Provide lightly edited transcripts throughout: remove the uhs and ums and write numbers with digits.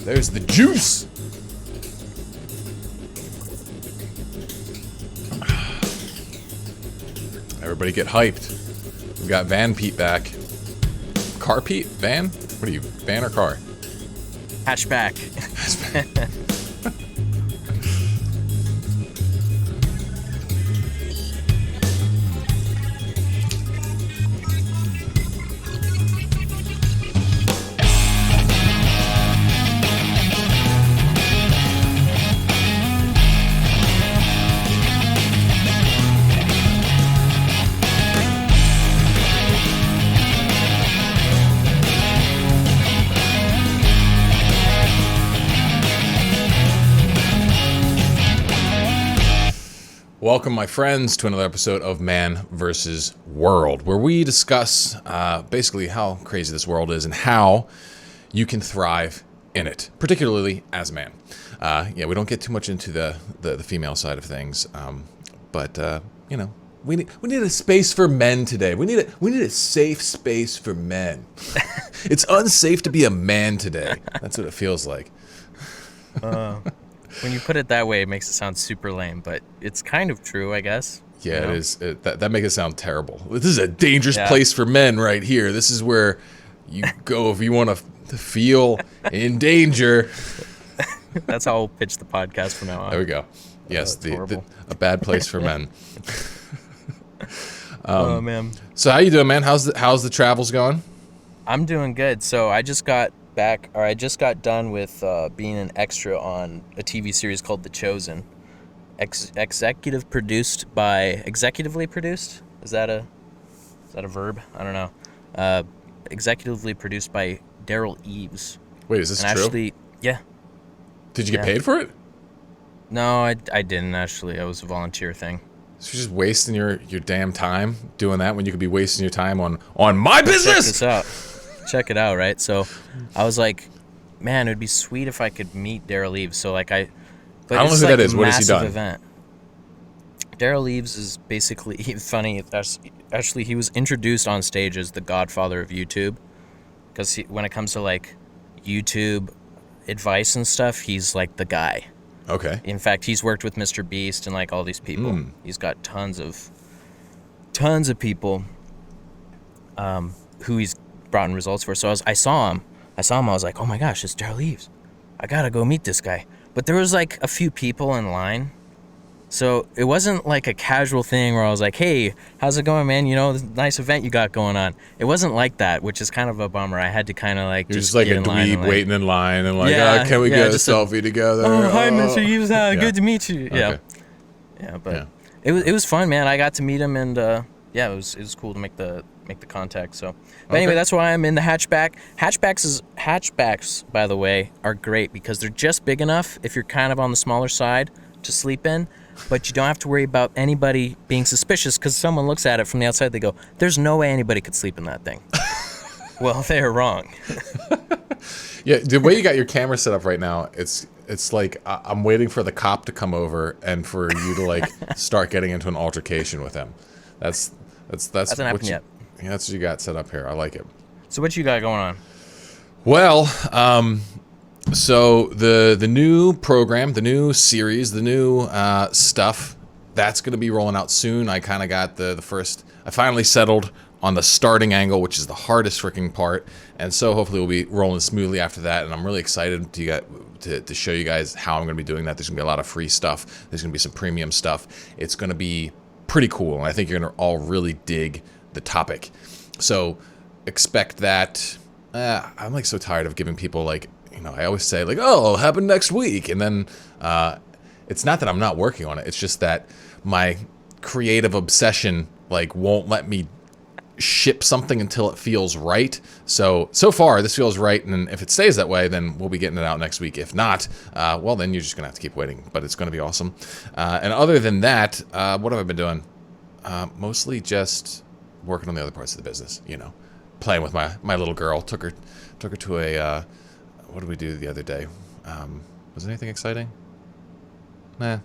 There's the juice. Everybody get hyped. We got Van Pete back. Car Pete? Van? What are you, van or car? Hatchback. Welcome, my friends, to another episode of Man vs. World, where we discuss basically how crazy this world is and how you can thrive in it, particularly as a man. We don't get too much into the female side of things, but you know, we need a space for men today. We need a safe space for men. It's unsafe to be a man today. That's what it feels like. When you put it that way, it makes it sound super lame, but it's kind of true, I guess. Yeah, it is. That makes it sound terrible. This is a dangerous place for men right here. This is where you go if you want to feel in danger. That's how I'll pitch the podcast from now on. There we go. Yes, a bad place for men. Oh, man. So how you doing, man? How's the travels going? I'm doing good. So I just got done with being an extra on a TV series called The Chosen. Executively produced? Is that a verb? I don't know. Executively produced by Daryl Eves. Wait, is this true? Actually, yeah. Did you get paid for it? No, I didn't actually. It was a volunteer thing. So you're just wasting your damn time doing that when you could be wasting your time on my business. Check it out, right? So I was like, man, it would be sweet if I could meet Daryl Eves. So like I don't know who that is. What has he done? Event. Daryl Eves is basically funny. Actually, he was introduced on stage as the godfather of YouTube, because when it comes to like YouTube advice and stuff, he's like the guy. Okay. In fact, he's worked with Mr. Beast and like all these people. He's got tons of people who he's brought in results for. So I saw him. I was like, oh my gosh, it's Daryl Eves. I gotta go meet this guy. But there was like a few people in line. So it wasn't like a casual thing where I was like, hey, how's it going, man? You know, this nice event you got going on. It wasn't like that, which is kind of a bummer. I had to kind of like just like a dweeb waiting in line and like, can we get a selfie together? Oh, hi, Mr. Eves. Good to meet you. Okay. It was fun, man. I got to meet him, and it was cool to make the contact. So, but anyway, that's why I'm in the hatchback. Hatchbacks, by the way, are great because they're just big enough if you're kind of on the smaller side to sleep in, but you don't have to worry about anybody being suspicious because someone looks at it from the outside. They go, "There's no way anybody could sleep in that thing." Well, they're wrong. Yeah, the way you got your camera set up right now, it's like I'm waiting for the cop to come over and for you to like start getting into an altercation with him. That's hasn't happened yet. Yeah, that's what you got set up here. I like it. So what you got going on? Well, so the new program, the new series, the new stuff, that's going to be rolling out soon. I kind of got the first. I finally settled on the starting angle, which is the hardest freaking part, and so hopefully we'll be rolling smoothly after that. And I'm really excited to show you guys how I'm going to be doing that. There's going to be a lot of free stuff. There's going to be some premium stuff. It's going to be pretty cool, and I think you're going to all really dig the topic. So expect that. I'm like so tired of giving people like, you know, I always say like, oh, it'll happen next week, and then it's not that I'm not working on it. It's just that my creative obsession like won't let me ship something until it feels right. So far this feels right, and if it stays that way, then we'll be getting it out next week. If not, well, then you're just gonna have to keep waiting, but it's gonna be awesome. And other than that, what have I been doing? Mostly just working on the other parts of the business, you know, playing with my little girl. Took her to a what did we do the other day? Was there anything exciting?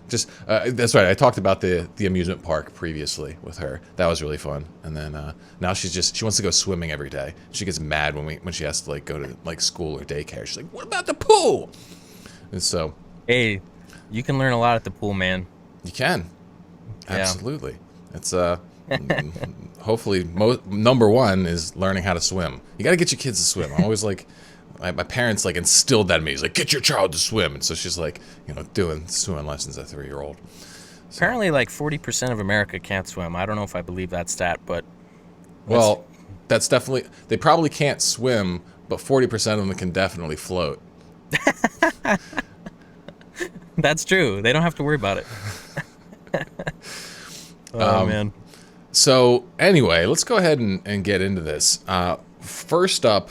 Just that's right. I talked about the amusement park previously with her. That was really fun. And then now she wants to go swimming every day. She gets mad when she has to like go to like school or daycare. She's like, "What about the pool?" And so, hey, you can learn a lot at the pool, man. You can, absolutely. It's hopefully number one is learning how to swim. You got to get your kids to swim. I'm always like. My parents like instilled that in me. He's like, get your child to swim, and so she's like, doing swimming lessons at 3-year-old. So. Apparently, like 40% of America can't swim. I don't know if I believe that stat, but that's definitely they probably can't swim, but 40% of them can definitely float. That's true. They don't have to worry about it. Oh man. So anyway, let's go ahead and get into this. First up.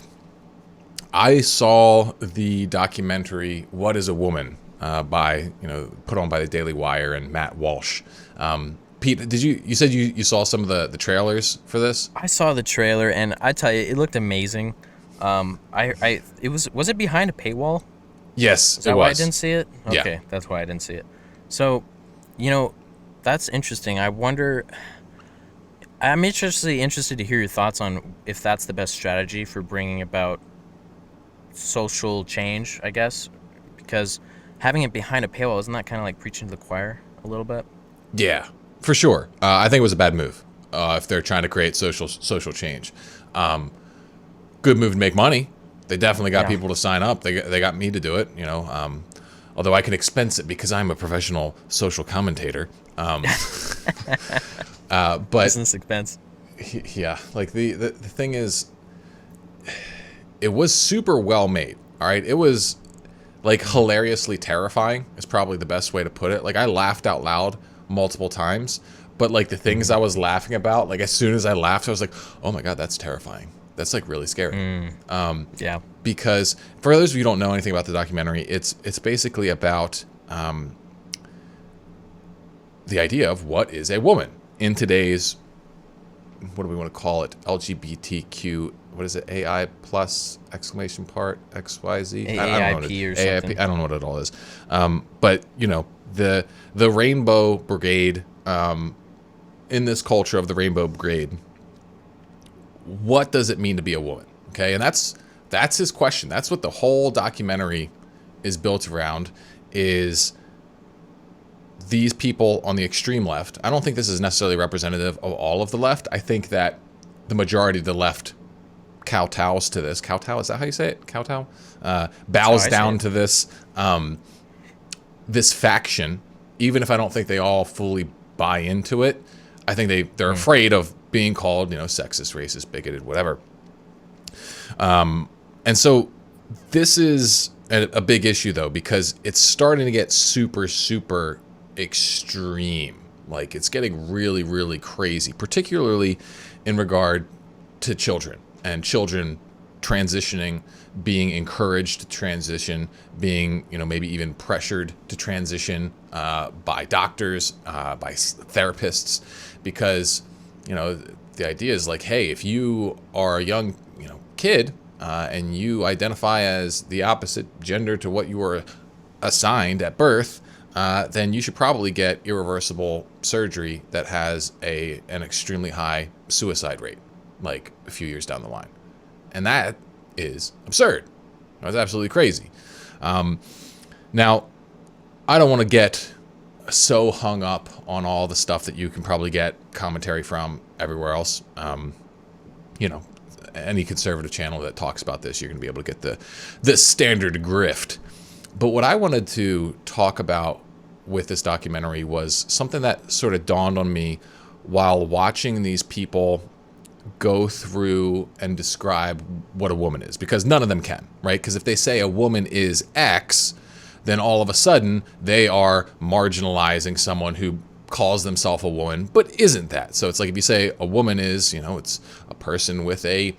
I saw the documentary "What Is a Woman" put on by the Daily Wire and Matt Walsh. Pete, you said you saw some of the trailers for this? I saw the trailer, and I tell you, it looked amazing. Was it behind a paywall? Yes, Is that why I didn't see it? Okay, yeah. That's why I didn't see it. So, that's interesting. I wonder. I'm interested to hear your thoughts on if that's the best strategy for bringing about social change, I guess, because having it behind a paywall, isn't that kind of like preaching to the choir a little bit? Yeah, for sure. I think it was a bad move if they're trying to create social change. Good move to make money. They definitely got people to sign up. They got me to do it. Although I can expense it because I'm a professional social commentator. But business expense. Yeah, like the thing is. It was super well made, all right? It was, like, hilariously terrifying is probably the best way to put it. Like, I laughed out loud multiple times, but, like, the things I was laughing about, like, as soon as I laughed, I was like, oh, my God, that's terrifying. That's, like, really scary. Yeah. Because, for those of you who don't know anything about the documentary, it's basically about the idea of what is a woman in today's, what do we want to call it, LGBTQ, what is it, AI plus exclamation part XYZ? AIP or something. I don't know what it all is. But the Rainbow Brigade, in this culture of the Rainbow Brigade, what does it mean to be a woman? Okay, and that's his question. That's what the whole documentary is built around. Is these people on the extreme left? I don't think this is necessarily representative of all of the left. I think that the majority of the left kowtows to this. Kowtow, is that how you say it? Kowtow? Bows down to this this faction, even if I don't think they all fully buy into it. I think they're afraid of being called, sexist, racist, bigoted, whatever. And so this is a big issue, though, because it's starting to get super, super extreme. Like, it's getting really, really crazy, particularly in regard to children. And children transitioning, being encouraged to transition, being, maybe even pressured to transition by doctors, by therapists, because, the idea is like, hey, if you are a young, kid and you identify as the opposite gender to what you were assigned at birth, then you should probably get irreversible surgery that has an extremely high suicide rate, like a few years down the line. And that is absurd. That's absolutely crazy. Now, I don't want to get so hung up on all the stuff that you can probably get commentary from everywhere else. Any conservative channel that talks about this, you're going to be able to get the standard grift. But what I wanted to talk about with this documentary was something that sort of dawned on me while watching these people go through and describe what a woman is, because none of them can, right? Because if they say a woman is X, then all of a sudden they are marginalizing someone who calls themselves a woman but isn't that. So it's like if you say a woman is, it's a person with a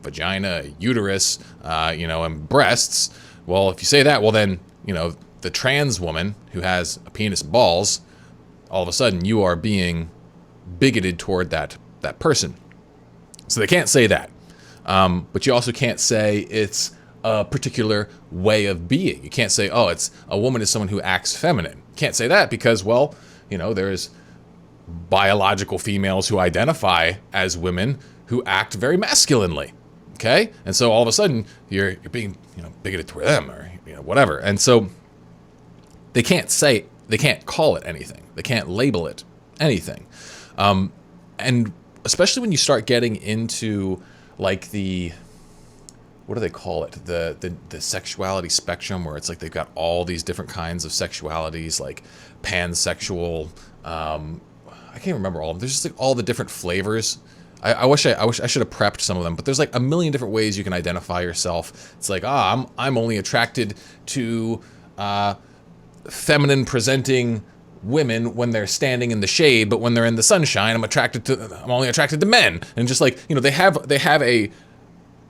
vagina, a uterus, and breasts. Well, if you say that, well then, the trans woman who has a penis and balls, all of a sudden you are being bigoted toward that person. So they can't say that. But you also can't say it's a particular way of being. You can't say, oh, it's a woman is someone who acts feminine. You can't say that because, well, there's biological females who identify as women who act very masculinely. Okay? And so all of a sudden you're being, bigoted toward them or whatever. And so they can't call it anything. They can't label it anything. And especially when you start getting into like the, what do they call it? The sexuality spectrum, where it's like they've got all these different kinds of sexualities, like pansexual. I can't remember all of them. There's just like all the different flavors. I wish I should have prepped some of them, but there's like a million different ways you can identify yourself. It's like, I'm only attracted to feminine presenting women when they're standing in the shade, but when they're in the sunshine, I'm only attracted to men. And just like, they have a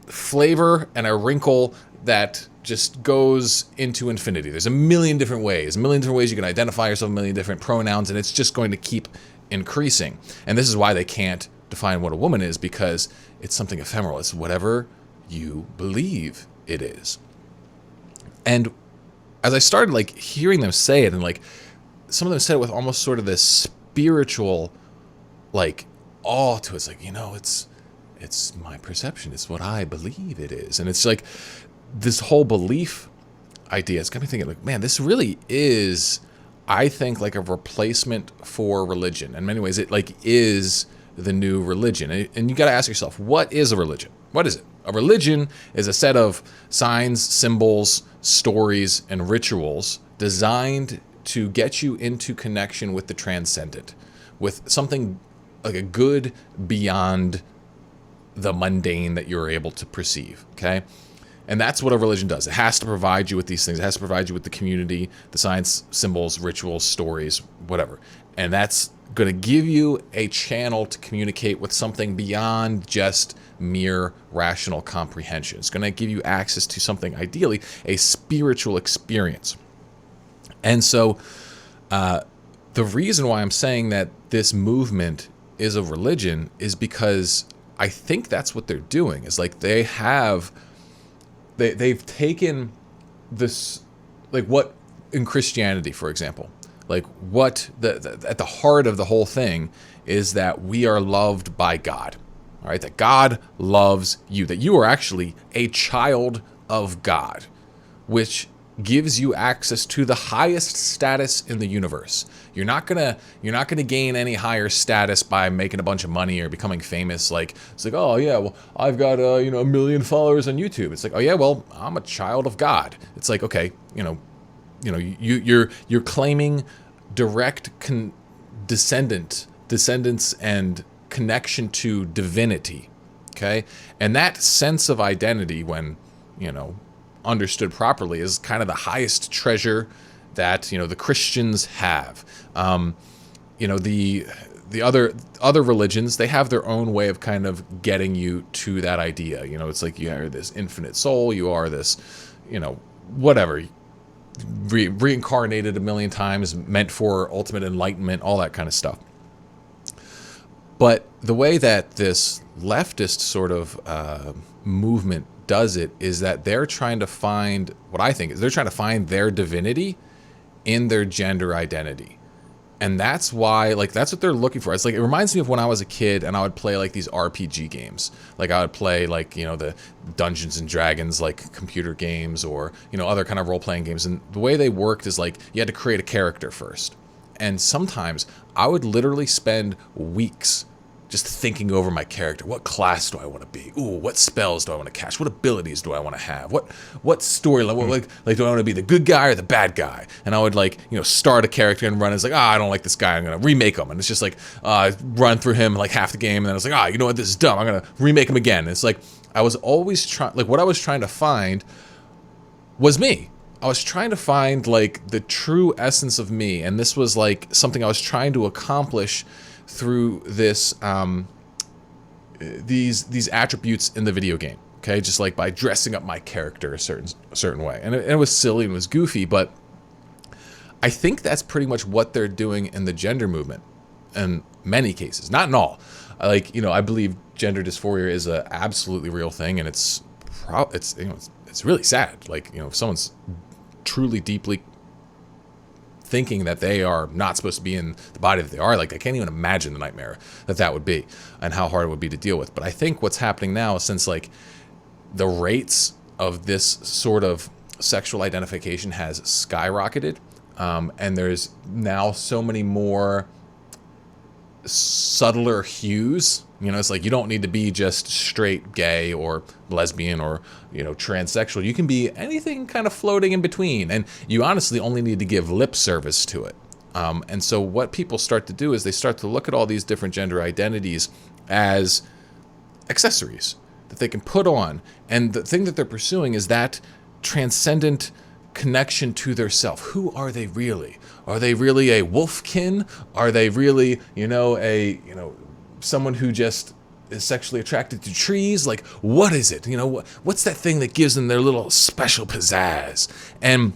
flavor and a wrinkle that just goes into infinity. There's a million different ways you can identify yourself, a million different pronouns, and it's just going to keep increasing. And this is why they can't define what a woman is, because it's something ephemeral. It's whatever you believe it is. And as I started like hearing them say it, and like some of them said it with almost sort of this spiritual like awe to it. It's like, it's my perception. It's what I believe it is. And it's like this whole belief idea. It's got me thinking like, man, this really is, I think, like a replacement for religion. In many ways, it like is the new religion. And you got to ask yourself, what is a religion? What is it? A religion is a set of signs, symbols, stories, and rituals designed to get you into connection with the transcendent, with something like a good beyond the mundane that you're able to perceive, okay? And that's what a religion does. It has to provide you with these things. It has to provide you with the community, the science, symbols, rituals, stories, whatever. And that's going to give you a channel to communicate with something beyond just mere rational comprehension. It's going to give you access to something, ideally, a spiritual experience. And so the reason why I'm saying that this movement is a religion is because I think that's what they're doing. Is like they've taken this, like what in Christianity, for example, like what at the heart of the whole thing is that we are loved by God. All right, that God loves you, that you are actually a child of God, which gives you access to the highest status in the universe. You're not gonna gain any higher status by making a bunch of money or becoming famous. Like it's like, oh yeah, well I've got a million followers on YouTube. It's like, oh yeah, well I'm a child of God. It's like, okay, you're claiming direct descendants and connection to divinity. Okay, and that sense of identity, when understood properly, is kind of the highest treasure that the Christians have. The other religions, they have their own way of kind of getting you to that idea. It's like you are this infinite soul, you are this, whatever, reincarnated a million times, meant for ultimate enlightenment, all that kind of stuff. But the way that this leftist sort of movement does it is that they're trying to find, what I think is they're trying to find their divinity in their gender identity. And that's why, like, that's what they're looking for. It's like, it reminds me of when I was a kid and I would play like these RPG games. Like I would play like, the Dungeons and Dragons, like computer games, or, other kind of role-playing games. And the way they worked is like, you had to create a character first. And sometimes I would literally spend weeks just thinking over my character. What class do I want to be? Ooh, what spells do I want to cast? What abilities do I want to have? What storyline? Like do I want to be the good guy or the bad guy? And I would start a character and run. It's like, I don't like this guy. I'm gonna remake him. And it's just like run through him like half the game, and then I was like, you know what? This is dumb. I'm gonna remake him again. And it's like I was always trying. Like what I was trying to find was me. I was trying to find like the true essence of me, and this was like something I was trying to accomplish through this these attributes in the video game. Okay, just like by dressing up my character a certain way, and it was silly and it was goofy, but I think that's pretty much what they're doing in the gender movement in many cases, not in all. I believe gender dysphoria is a absolutely real thing, and it's it's really sad. Like, if someone's truly deeply thinking that they are not supposed to be in the body that they are, like, I can't even imagine the nightmare that would be and how hard it would be to deal with. But I think what's happening now, since like the rates of this sort of sexual identification has skyrocketed, and there's now so many more subtler hues. It's like you don't need to be just straight gay or lesbian or, transsexual. You can be anything kind of floating in between, and you honestly only need to give lip service to it. And so what people start to do is they start to look at all these different gender identities as accessories that they can put on. And the thing that they're pursuing is that transcendent connection to their self. Who are they really? Are they really a wolfkin? Are they really, someone who just is sexually attracted to trees? Like, what is it? What's that thing that gives them their little special pizzazz? And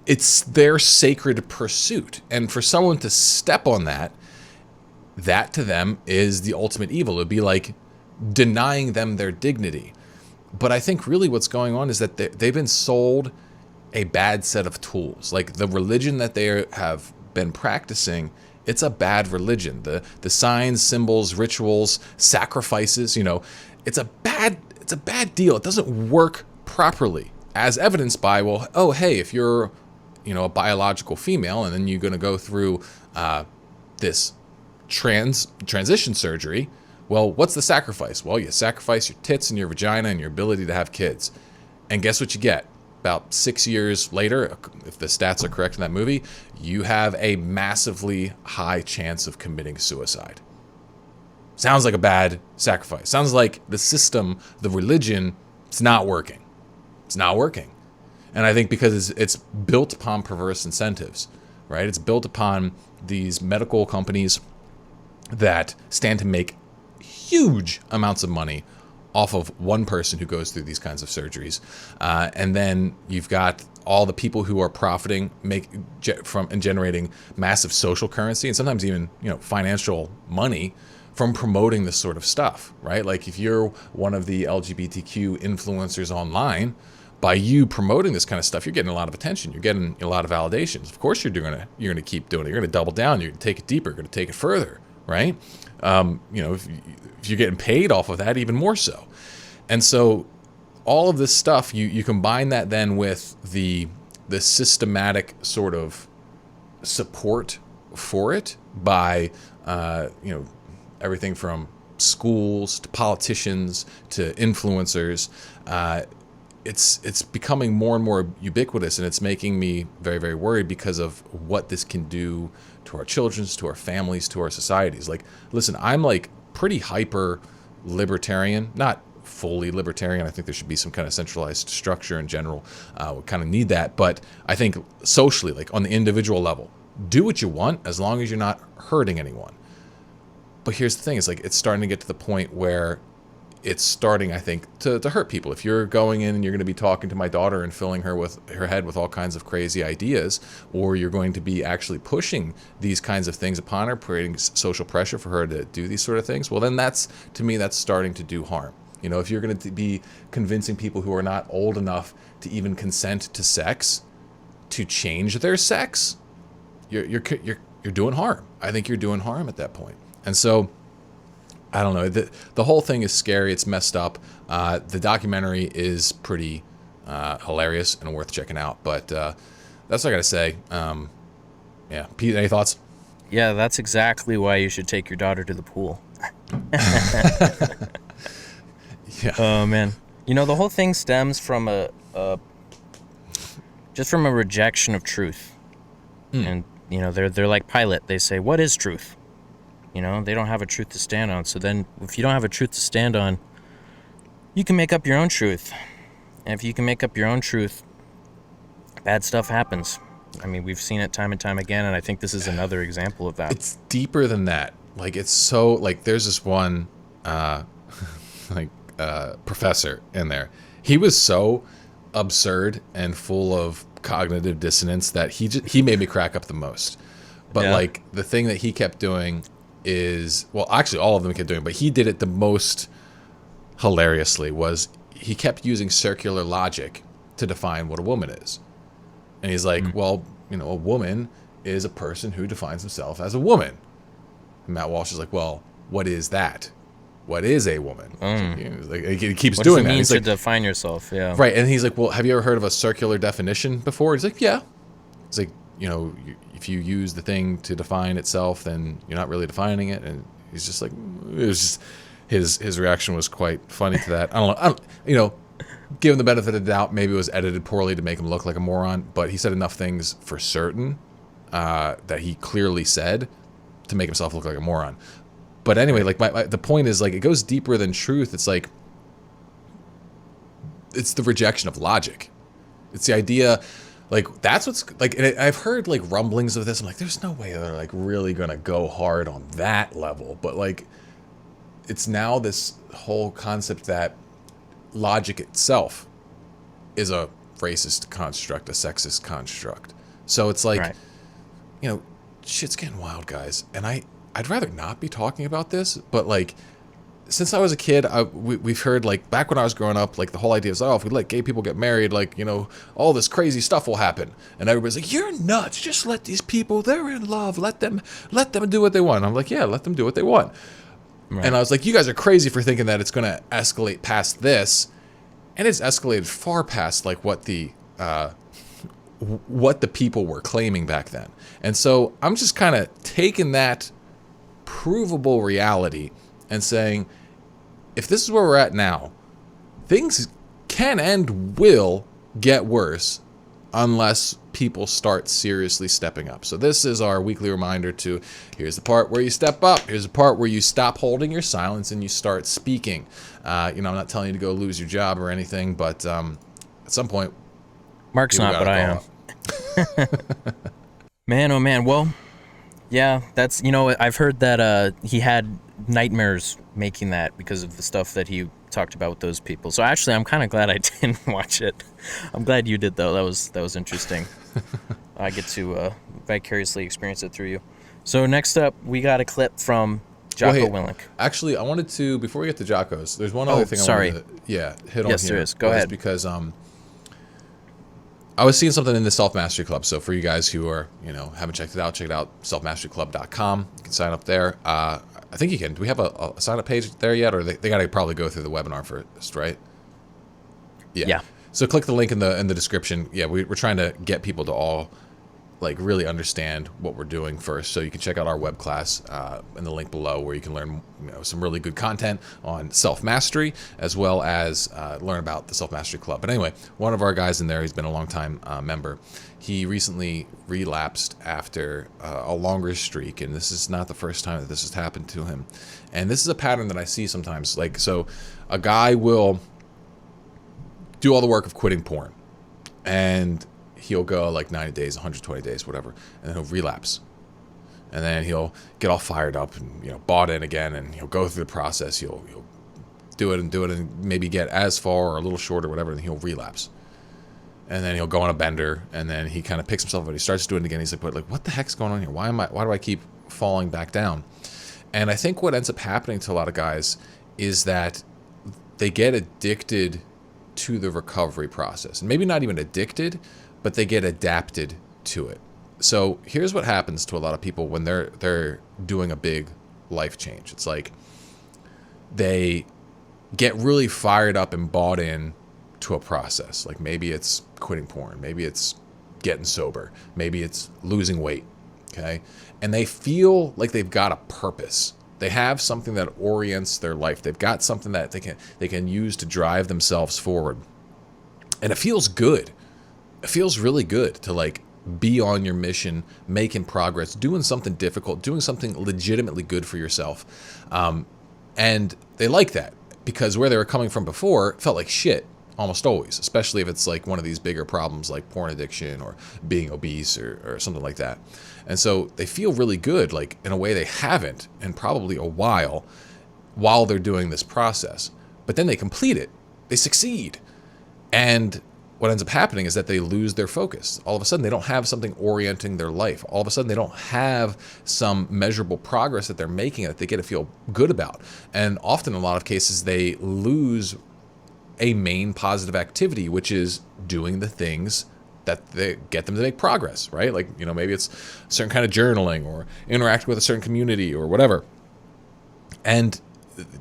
it's their sacred pursuit. And for someone to step on that to them is the ultimate evil. It would be like denying them their dignity. But I think really what's going on is that they've been sold a bad set of tools. Like the religion that they have been practicing, it's a bad religion. The signs, symbols, rituals, sacrifices, it's a bad deal. It doesn't work properly, as evidenced by, well, oh, hey, if you're, a biological female and then you're going to go through this transition surgery, well, what's the sacrifice? Well, you sacrifice your tits and your vagina and your ability to have kids. And guess what you get? About 6 years later, if the stats are correct in that movie, you have a massively high chance of committing suicide. Sounds like a bad sacrifice. Sounds like the system, the religion, it's not working. It's not working. And I think because it's built upon perverse incentives, right? It's built upon these medical companies that stand to make huge amounts of money off of one person who goes through these kinds of surgeries. And then you've got all the people who are profiting from and generating massive social currency and sometimes even, financial money from promoting this sort of stuff, right? Like if you're one of the LGBTQ influencers online, by you promoting this kind of stuff, you're getting a lot of attention. You're getting a lot of validations. Of course, you're going to keep doing it. You're going to double down. You're going to take it deeper. You're going to take it further, right? If you're getting paid off of that, even more so. And so all of this stuff, you combine that then with the systematic sort of support for it by, everything from schools to politicians to influencers. It's becoming more and more ubiquitous, and it's making me very, very worried because of what this can do to our children, to our families, to our societies. Like, listen, I'm like pretty hyper libertarian, not fully libertarian. I think there should be some kind of centralized structure in general. We kind of need that. But I think socially, like on the individual level, do what you want as long as you're not hurting anyone. But here's the thing, it's like it's starting to get to the point where it's starting, I think, to hurt people. If you're going in and you're going to be talking to my daughter and filling her head with all kinds of crazy ideas, or you're going to be actually pushing these kinds of things upon her, creating social pressure for her to do these sort of things, well, then that's starting to do harm. If you're going to be convincing people who are not old enough to even consent to sex to change their sex, you're doing harm. I think you're doing harm at that point. And so, I don't know. The whole thing is scary. It's messed up. The documentary is pretty hilarious and worth checking out. But that's what I got to say. Yeah. Pete, any thoughts? Yeah, that's exactly why you should take your daughter to the pool. Yeah. Oh, man. The whole thing stems from just from a rejection of truth. And, they're like Pilate. They say, what is truth? They don't have a truth to stand on. So then if you don't have a truth to stand on, you can make up your own truth. And if you can make up your own truth, bad stuff happens. I mean, we've seen it time and time again, and I think this is another example of that. It's deeper than that. Like, it's so, like, there's this one, professor in there. He was so absurd and full of cognitive dissonance that he made me crack up the most. But, like, the thing that he kept doing is, well, actually all of them kept doing, but he did it the most hilariously, was he kept using circular logic to define what a woman is. And he's like, well, you know, a woman is a person who defines himself as a woman. And Matt Walsh is like, well, what is that? What is a woman? He keeps doing that. What does it mean to like, define yourself? Yeah. Right. And he's like, well, have you ever heard of a circular definition before? He's like, yeah. He's like, you know, if you use the thing to define itself, then you're not really defining it. And he's just like, it was just, his reaction was quite funny to that. I don't know, you know, give him the benefit of the doubt. Maybe it was edited poorly to make him look like a moron, but he said enough things for certain that he clearly said to make himself look like a moron. But anyway, like the point is, like, it goes deeper than truth. It's like, it's the rejection of logic. It's the idea, like, that's what's like, and I've heard like rumblings of this. I'm like, there's no way they're like really gonna go hard on that level. But like, it's now this whole concept that logic itself is a racist construct, a sexist construct. So it's like, you know, shit's getting wild, guys. And I'd rather not be talking about this, but like, since I was a kid, we've heard, like, back when I was growing up, like, the whole idea is, oh, if we let gay people get married, like, you know, all this crazy stuff will happen. And everybody's like, you're nuts. Just let these people, they're in love. Let them do what they want. And I'm like, yeah, let them do what they want. Right. And I was like, you guys are crazy for thinking that it's going to escalate past this. And it's escalated far past, like, what the people were claiming back then. And so I'm just kind of taking that provable reality and saying, if this is where we're at now, things can and will get worse unless people start seriously stepping up. So this is our weekly reminder to, here's the part where you step up. Here's the part where you stop holding your silence and you start speaking. You know, I'm not telling you to go lose your job or anything, but at some point, Mark's not, but I am. Man, oh man. Well, yeah, that's, you know, I've heard that he had nightmares making that because of the stuff that he talked about with those people. So actually, I'm kind of glad I didn't watch it. I'm glad you did, though. That was interesting. I get to vicariously experience it through you. So next up, we got a clip from Jocko Willink. Actually, I wanted to, before we get to Jocko's, there's one other thing I wanted to hit on. Yes, there is. Go ahead. Because I was seeing something in the Self Mastery Club. So for you guys who are, you know, haven't checked it out, check it out, selfmasteryclub.com. You can sign up there. I think you can. Do we have a sign-up page there yet? Or they got to probably go through the webinar first, right? Yeah. So click the link in the description. Yeah, we're trying to get people to all, like, really understand what we're doing first. So you can check out our web class in the link below, where you can learn, you know, some really good content on self-mastery, as well as learn about the Self-Mastery Club. But anyway, one of our guys in there, he's been a long-time member. He recently relapsed after a longer streak, and this is not the first time that this has happened to him. And this is a pattern that I see sometimes. Like, so a guy will do all the work of quitting porn, and he'll go like 90 days, 120 days, whatever, and then he'll relapse. And then he'll get all fired up and, you know, bought in again, and he'll go through the process. He'll do it and maybe get as far or a little short or whatever, and he'll relapse. And then he'll go on a bender, and then he kind of picks himself up and he starts doing it again. He's like, what the heck's going on here? Why do I keep falling back down? And I think what ends up happening to a lot of guys is that they get addicted to the recovery process. And maybe not even addicted, but they get adapted to it. So here's what happens to a lot of people when they're doing a big life change. It's like they get really fired up and bought in to a process. Like, maybe it's quitting porn, maybe it's getting sober, maybe it's losing weight, okay? And they feel like they've got a purpose. They have something that orients their life. They've got something that they can use to drive themselves forward. And it feels good. It feels really good to, like, be on your mission, making progress, doing something difficult, doing something legitimately good for yourself. And they like that, because where they were coming from before felt like shit almost always, especially if it's like one of these bigger problems like porn addiction or being obese or something like that. And so they feel really good, like, in a way they haven't in probably a while they're doing this process. But then they complete it. They succeed. And what ends up happening is that they lose their focus. All of a sudden, they don't have something orienting their life. All of a sudden, they don't have some measurable progress that they're making that they get to feel good about. And often, in a lot of cases, they lose a main positive activity, which is doing the things that they get them to make progress, right? Like, maybe it's a certain kind of journaling or interacting with a certain community or whatever. And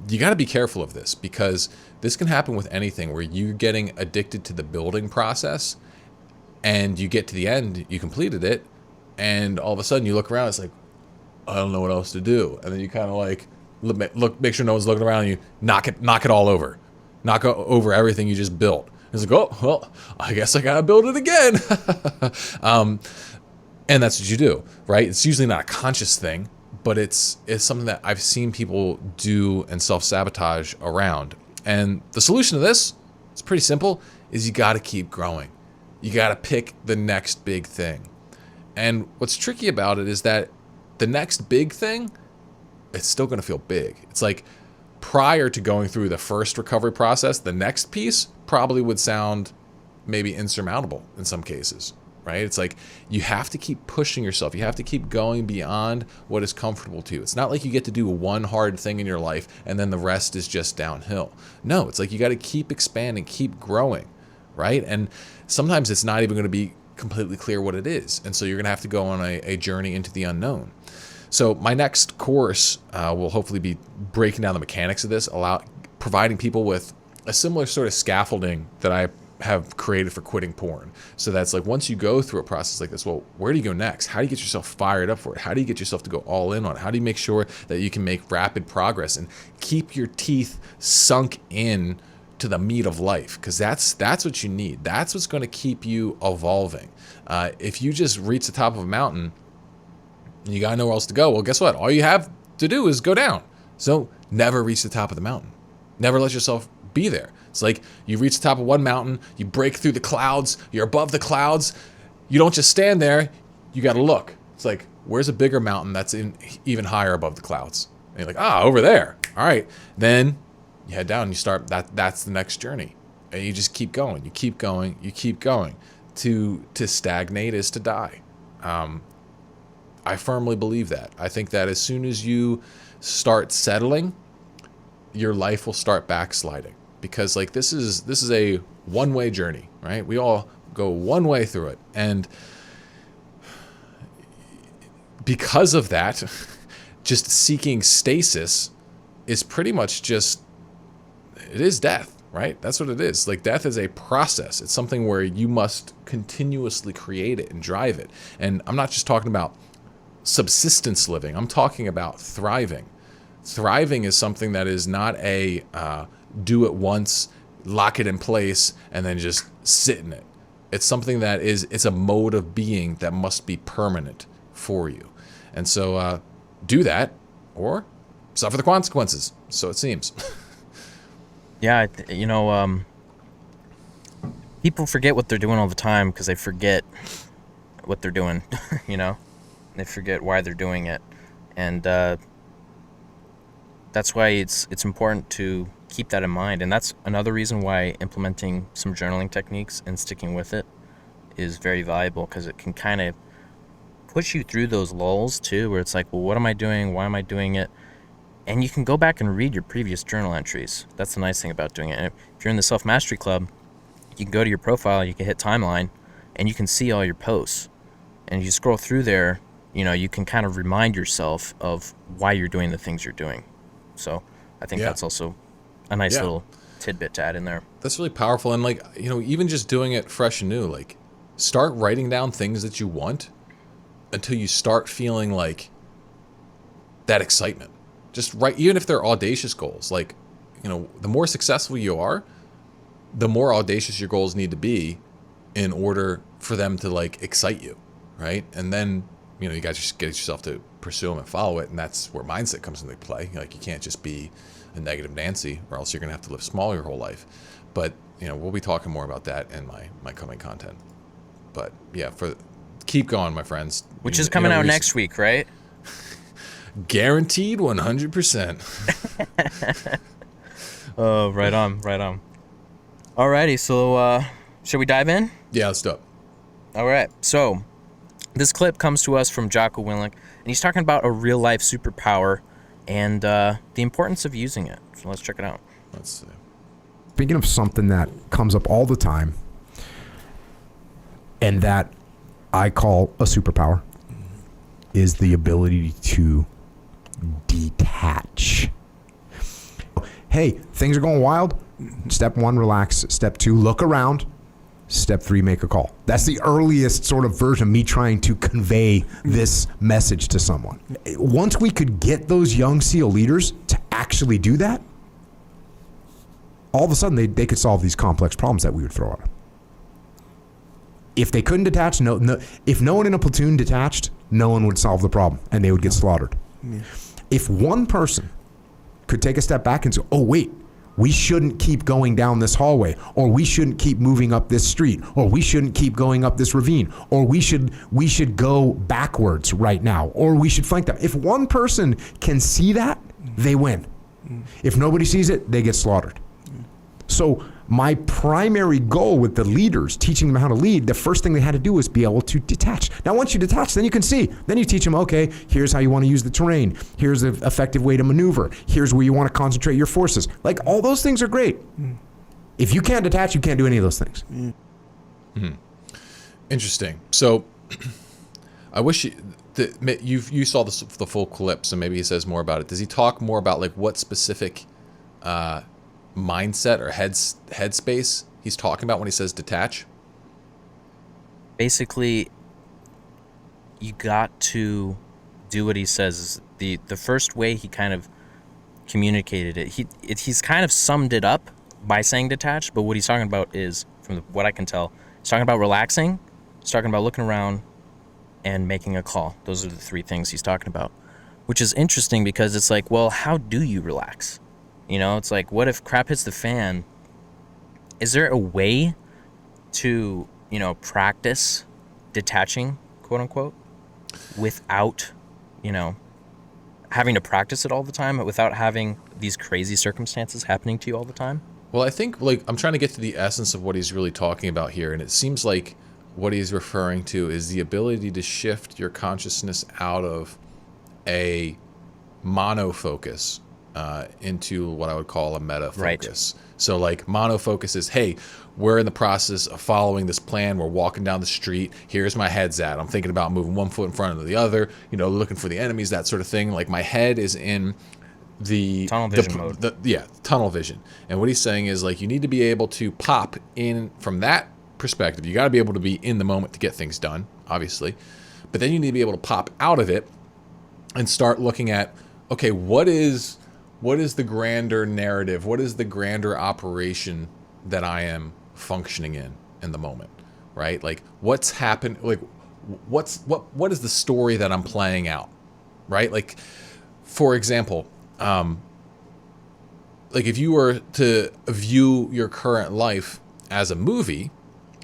you got to be careful of this, because this can happen with anything where you're getting addicted to the building process and you get to the end, you completed it, and all of a sudden you look around, it's like, I don't know what else to do. And then you kind of like look, make sure no one's looking around, and you knock it all over. Knock over everything you just built. It's like, oh, well, I guess I gotta build it again. And that's what you do, right? It's usually not a conscious thing, but it's something that I've seen people do and self-sabotage around. And the solution to this, it's pretty simple, is you gotta keep growing. You gotta pick the next big thing. And what's tricky about it is that the next big thing, it's still gonna feel big. It's like, prior to going through the first recovery process, the next piece probably would sound maybe insurmountable in some cases, right? It's like you have to keep pushing yourself. You have to keep going beyond what is comfortable to you. It's not like you get to do one hard thing in your life and then the rest is just downhill. No, it's like you got to keep expanding, keep growing, right? And sometimes it's not even going to be completely clear what it is. And so you're going to have to go on a journey into the unknown. So my next course will hopefully be breaking down the mechanics of this, providing people with a similar sort of scaffolding that I have created for quitting porn. So that's like, once you go through a process like this, well, where do you go next? How do you get yourself fired up for it? How do you get yourself to go all in on it? How do you make sure that you can make rapid progress and keep your teeth sunk in to the meat of life? Because that's what you need. That's what's going to keep you evolving. If you just reach the top of a mountain, you got nowhere else to go, well, guess what? All you have to do is go down. So never reach the top of the mountain. Never let yourself be there. It's like you reach the top of one mountain, you break through the clouds, you're above the clouds. You don't just stand there, you got to look. It's like, where's a bigger mountain that's even higher above the clouds? And you're like, over there. All right. Then you head down and you start, that's the next journey. And you just keep going. You keep going. You keep going. To stagnate is to die. I firmly believe that. I think that as soon as you start settling, your life will start backsliding, because like this is a one-way journey, right? We all go one way through it. And because of that, just seeking stasis is pretty much just, it is death, right? That's what it is. Like, death is a process. It's something where you must continuously create it and drive it. And I'm not just talking about subsistence living. I'm talking about thriving. Thriving is something that is not a do it once, lock it in place, and then just sit in it. It's something that it's a mode of being that must be permanent for you. And so do that or suffer the consequences. So it seems. Yeah, people forget what they're doing all the time because they forget what they're doing, They forget why they're doing it. And that's why it's important to keep that in mind. And that's another reason why implementing some journaling techniques and sticking with it is very valuable, because it can kind of push you through those lulls too, where it's like, well, what am I doing? Why am I doing it? And you can go back and read your previous journal entries. That's the nice thing about doing it. And if you're in the Self-Mastery Club, you can go to your profile, you can hit timeline, and you can see all your posts. And you scroll through there, you can kind of remind yourself of why you're doing the things you're doing. So I think that's also a nice little tidbit to add in there. That's really powerful. And like, even just doing it fresh and new, like, start writing down things that you want until you start feeling like that excitement. Just write, even if they're audacious goals. Like, the more successful you are, the more audacious your goals need to be in order for them to like excite you, right? And then, you got to just get yourself to pursue them and follow it. And that's where mindset comes into play. Like, you can't just be a negative Nancy, or else you're going to have to live small your whole life. But, we'll be talking more about that in my coming content. But yeah, keep going, my friends. Which is coming out next week, right? Guaranteed 100%. Oh, right on. Alrighty, so should we dive in? Yeah, let's do it. All right, so this clip comes to us from Jocko, Willink, and he's talking about a real-life superpower and the importance of using it. So let's check it out. Let's see. speaking of something that comes up all the time and that I call a superpower, is the ability to detach. Hey, things are going wild. Step 1, relax. Step 2, look around. Step 3, make a call. That's the earliest sort of version of me trying to convey this message to someone. Once we could get those young SEAL leaders to actually do that, all of a sudden they could solve these complex problems that we would throw at them. If they couldn't detach, if no one in a platoon detached, no one would solve the problem and they would get slaughtered. Yeah. If one person could take a step back and say, oh, wait, we shouldn't keep going down this hallway, or we shouldn't keep moving up this street, or we shouldn't keep going up this ravine, or we should go backwards right now, or we should flank them. If one person can see that, they win. If nobody sees it, they get slaughtered. So my primary goal with the leaders, teaching them how to lead, the first thing they had to do was be able to detach. Now, once you detach, then you can see. Then you teach them, okay, here's how you want to use the terrain. Here's the effective way to maneuver. Here's where you want to concentrate your forces. Like, all those things are great. If you can't detach, you can't do any of those things. Interesting. So I wish you saw the full clip, so maybe he says more about it. Does he talk more about like what specific mindset or headspace he's talking about when he says detach? Basically, you got to do what he says. The first way he kind of communicated it, he's kind of summed it up by saying detach, but what he's talking about is, from what I can tell, he's talking about relaxing, he's talking about looking around, and making a call. Those are the 3 things he's talking about, which is interesting because it's like, well, how do you relax? You know, it's like, what if crap hits the fan? Is there a way to, practice detaching, quote unquote, without, having to practice it all the time, without having these crazy circumstances happening to you all the time? Well, I think, I'm trying to get to the essence of what he's really talking about here, and it seems like what he's referring to is the ability to shift your consciousness out of a monofocus into what I would call a meta focus. Right. So like monofocus is, hey, we're in the process of following this plan. We're walking down the street. Here's my head's at. I'm thinking about moving one foot in front of the other, looking for the enemies, that sort of thing. Like my head is in the tunnel vision mode. Tunnel vision. And what he's saying is like, you need to be able to pop in from that perspective. You got to be able to be in the moment to get things done, obviously. But then you need to be able to pop out of it and start looking at, okay, what is the grander narrative? What is the grander operation that I am functioning in the moment, right? Like what's happened? Like what is the story that I'm playing out, right? Like, for example, like if you were to view your current life as a movie,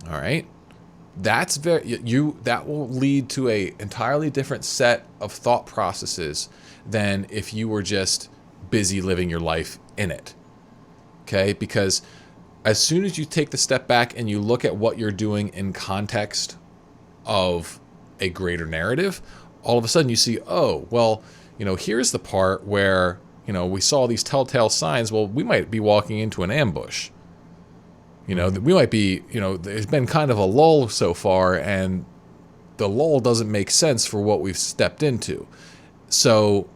all right, that will lead to a entirely different set of thought processes than if you were just busy living your life in it. Okay? Because as soon as you take the step back and you look at what you're doing in context of a greater narrative, all of a sudden you see, oh, well, here's the part where, we saw these telltale signs. Well, we might be walking into an ambush. We might be, there's been kind of a lull so far, and the lull doesn't make sense for what we've stepped into. So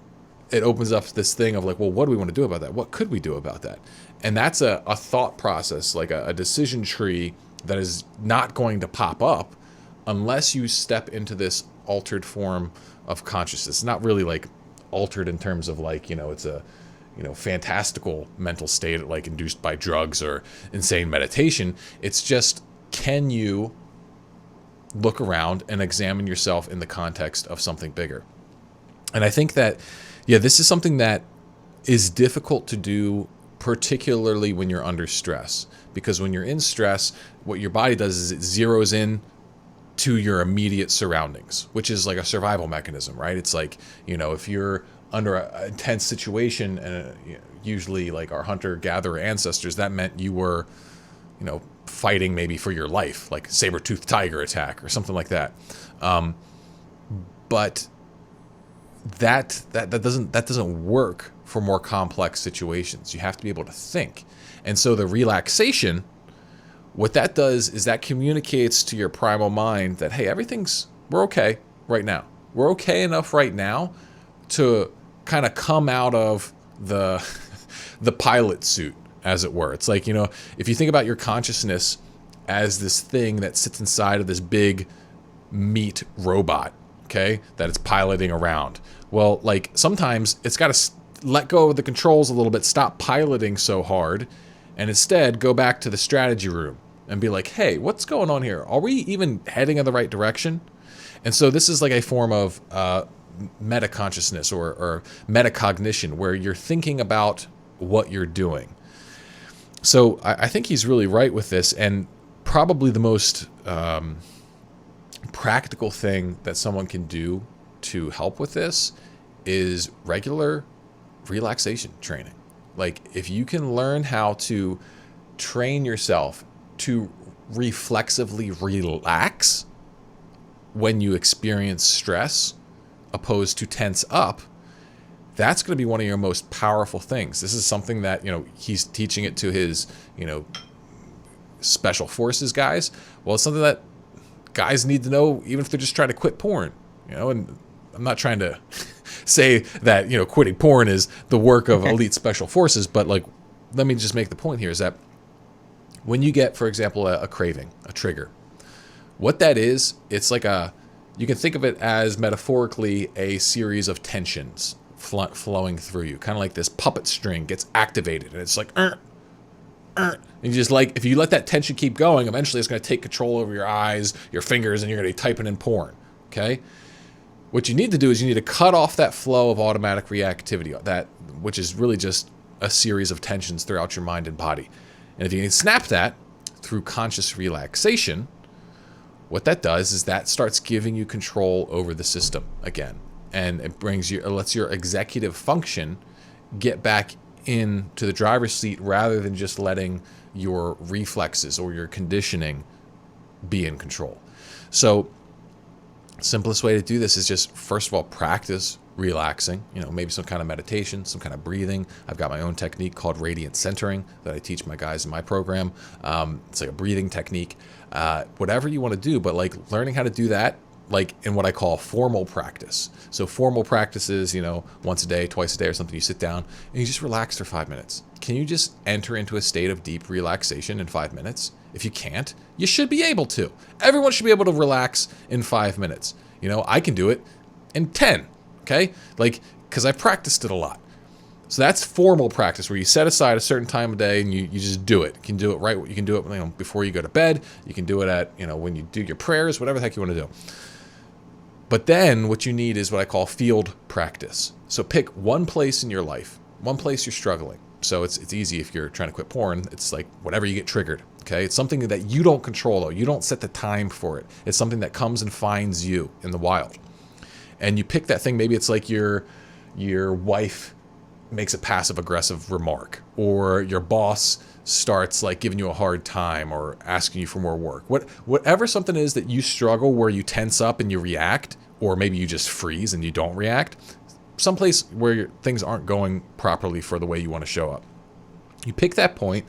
it opens up this thing of like, well, what do we want to do about that? What could we do about that? And that's a thought process, like a decision tree that is not going to pop up unless you step into this altered form of consciousness. Not really like altered in terms of like, it's a, fantastical mental state like induced by drugs or insane meditation. It's just, can you look around and examine yourself in the context of something bigger? And I think that, this is something that is difficult to do, particularly when you're under stress. Because when you're in stress, what your body does is it zeroes in to your immediate surroundings, which is like a survival mechanism, right? It's like, if you're under an intense situation, and usually like our hunter-gatherer ancestors, that meant you were, fighting maybe for your life, like saber-toothed tiger attack or something like that. But that doesn't work for more complex situations. You have to be able to think. And so the relaxation, what that does is that communicates to your primal mind that, hey, we're okay right now. We're okay enough right now to kind of come out of the pilot suit, as it were. It's like, if you think about your consciousness as this thing that sits inside of this big meat robot, okay, that it's piloting around. Well, like sometimes it's got to let go of the controls a little bit, stop piloting so hard, and instead go back to the strategy room and be like, hey, what's going on here? Are we even heading in the right direction? And so this is like a form of meta-consciousness or metacognition, where you're thinking about what you're doing. So I think he's really right with this, and probably the most practical thing that someone can do to help with this is regular relaxation training. Like, if you can learn how to train yourself to reflexively relax when you experience stress opposed to tense up, that's going to be one of your most powerful things. This is something that, he's teaching it to his, special forces guys. Well, it's something that guys need to know, even if they're just trying to quit porn, and I'm not trying to say that, quitting porn is the work of elite special forces, but like, let me just make the point here is that when you get, for example, a craving, a trigger, what that is, it's like you can think of it as metaphorically a series of tensions flowing through you, kind of like this puppet string gets activated, and it's like, and you just like, if you let that tension keep going, eventually it's going to take control over your eyes, your fingers, and you're going to be typing in porn. Okay. What you need to do is you need to cut off that flow of automatic reactivity, which is really just a series of tensions throughout your mind and body. And if you can snap that through conscious relaxation, what that does is that starts giving you control over the system again. And it lets your executive function get back into the driver's seat rather than just letting your reflexes or your conditioning be in control. So simplest way to do this is just, first of all, practice relaxing, maybe some kind of meditation, some kind of breathing. I've got my own technique called radiant centering that I teach my guys in my program. It's like a breathing technique, whatever you want to do, but like learning how to do that, like in what I call formal practice. So formal practices, once a day, twice a day or something, you sit down and you just relax for 5 minutes. Can you just enter into a state of deep relaxation in 5 minutes? If you can't, you should be able to. Everyone should be able to relax in 5 minutes. I can do it in 10, okay? Like, because I've practiced it a lot. So that's formal practice, where you set aside a certain time of day and you just do it. You can do it right. You can do it before you go to bed. You can do it at, when you do your prayers, whatever the heck you want to do. But then what you need is what I call field practice. So pick one place in your life, one place you're struggling. So it's easy if you're trying to quit porn. It's like whatever you get triggered, okay? It's something that you don't control, though. You don't set the time for it. It's something that comes and finds you in the wild. And you pick that thing. Maybe it's like your wife makes a passive-aggressive remark, or your boss starts like giving you a hard time or asking you for more work. Whatever something is that you struggle, where you tense up and you react, or maybe you just freeze and you don't react, someplace where things aren't going properly for the way you want to show up. You pick that point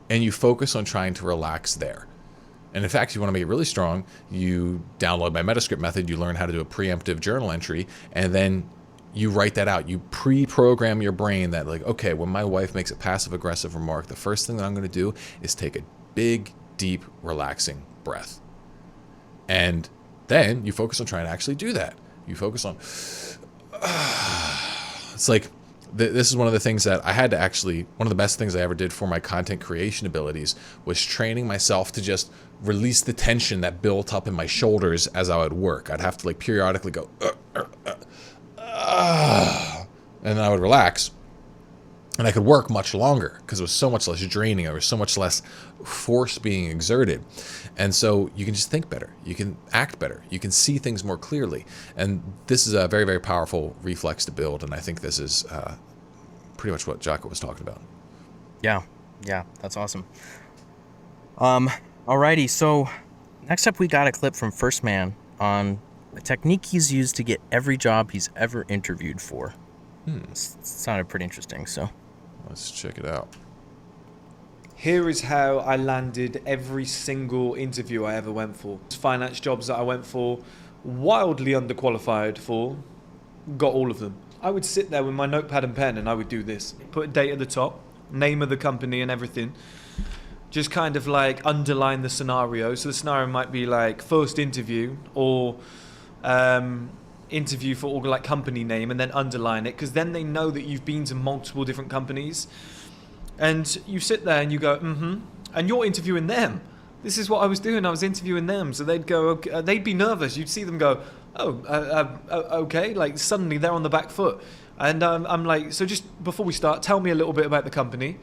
and you focus on trying to relax there. And in fact, you want to make it really strong, you download my Metascript method, you learn how to do a preemptive journal entry, and then you write that out. You pre-program your brain that, like, okay, when my wife makes a passive-aggressive remark, the first thing that I'm going to do is take a big, deep, relaxing breath. And then you focus on trying to actually do that. You focus on... It's like, this is one of the things that I had to actually... One of the best things I ever did for my content creation abilities was training myself to just release the tension that built up in my shoulders as I would work. I'd have to, like, periodically go... and then I would relax, and I could work much longer because it was so much less draining. There was so much less force being exerted. And so you can just think better. You can act better. You can see things more clearly. And this is a very, very powerful reflex to build. And I think this is pretty much what Jocko was talking about. Yeah, that's awesome. Alrighty, so next up we got a clip from First Man on a technique he's used to get every job he's ever interviewed for. It sounded pretty interesting, so let's check it out. Here is how I landed every single interview I ever went for. Finance jobs that I went for, wildly underqualified for, got all of them. I would sit there with my notepad and pen and I would do this. Put a date at the top, name of the company and everything. Just kind of like underline the scenario. So the scenario might be like first interview or interview for like company name, and then underline it, because then they know that you've been to multiple different companies. And you sit there and you go, and you're interviewing them. This is what I was doing. I was interviewing them. So they'd go, okay, they'd be nervous. You'd see them go, okay. Like suddenly they're on the back foot. And I'm like, so just before we start, tell me a little bit about the company.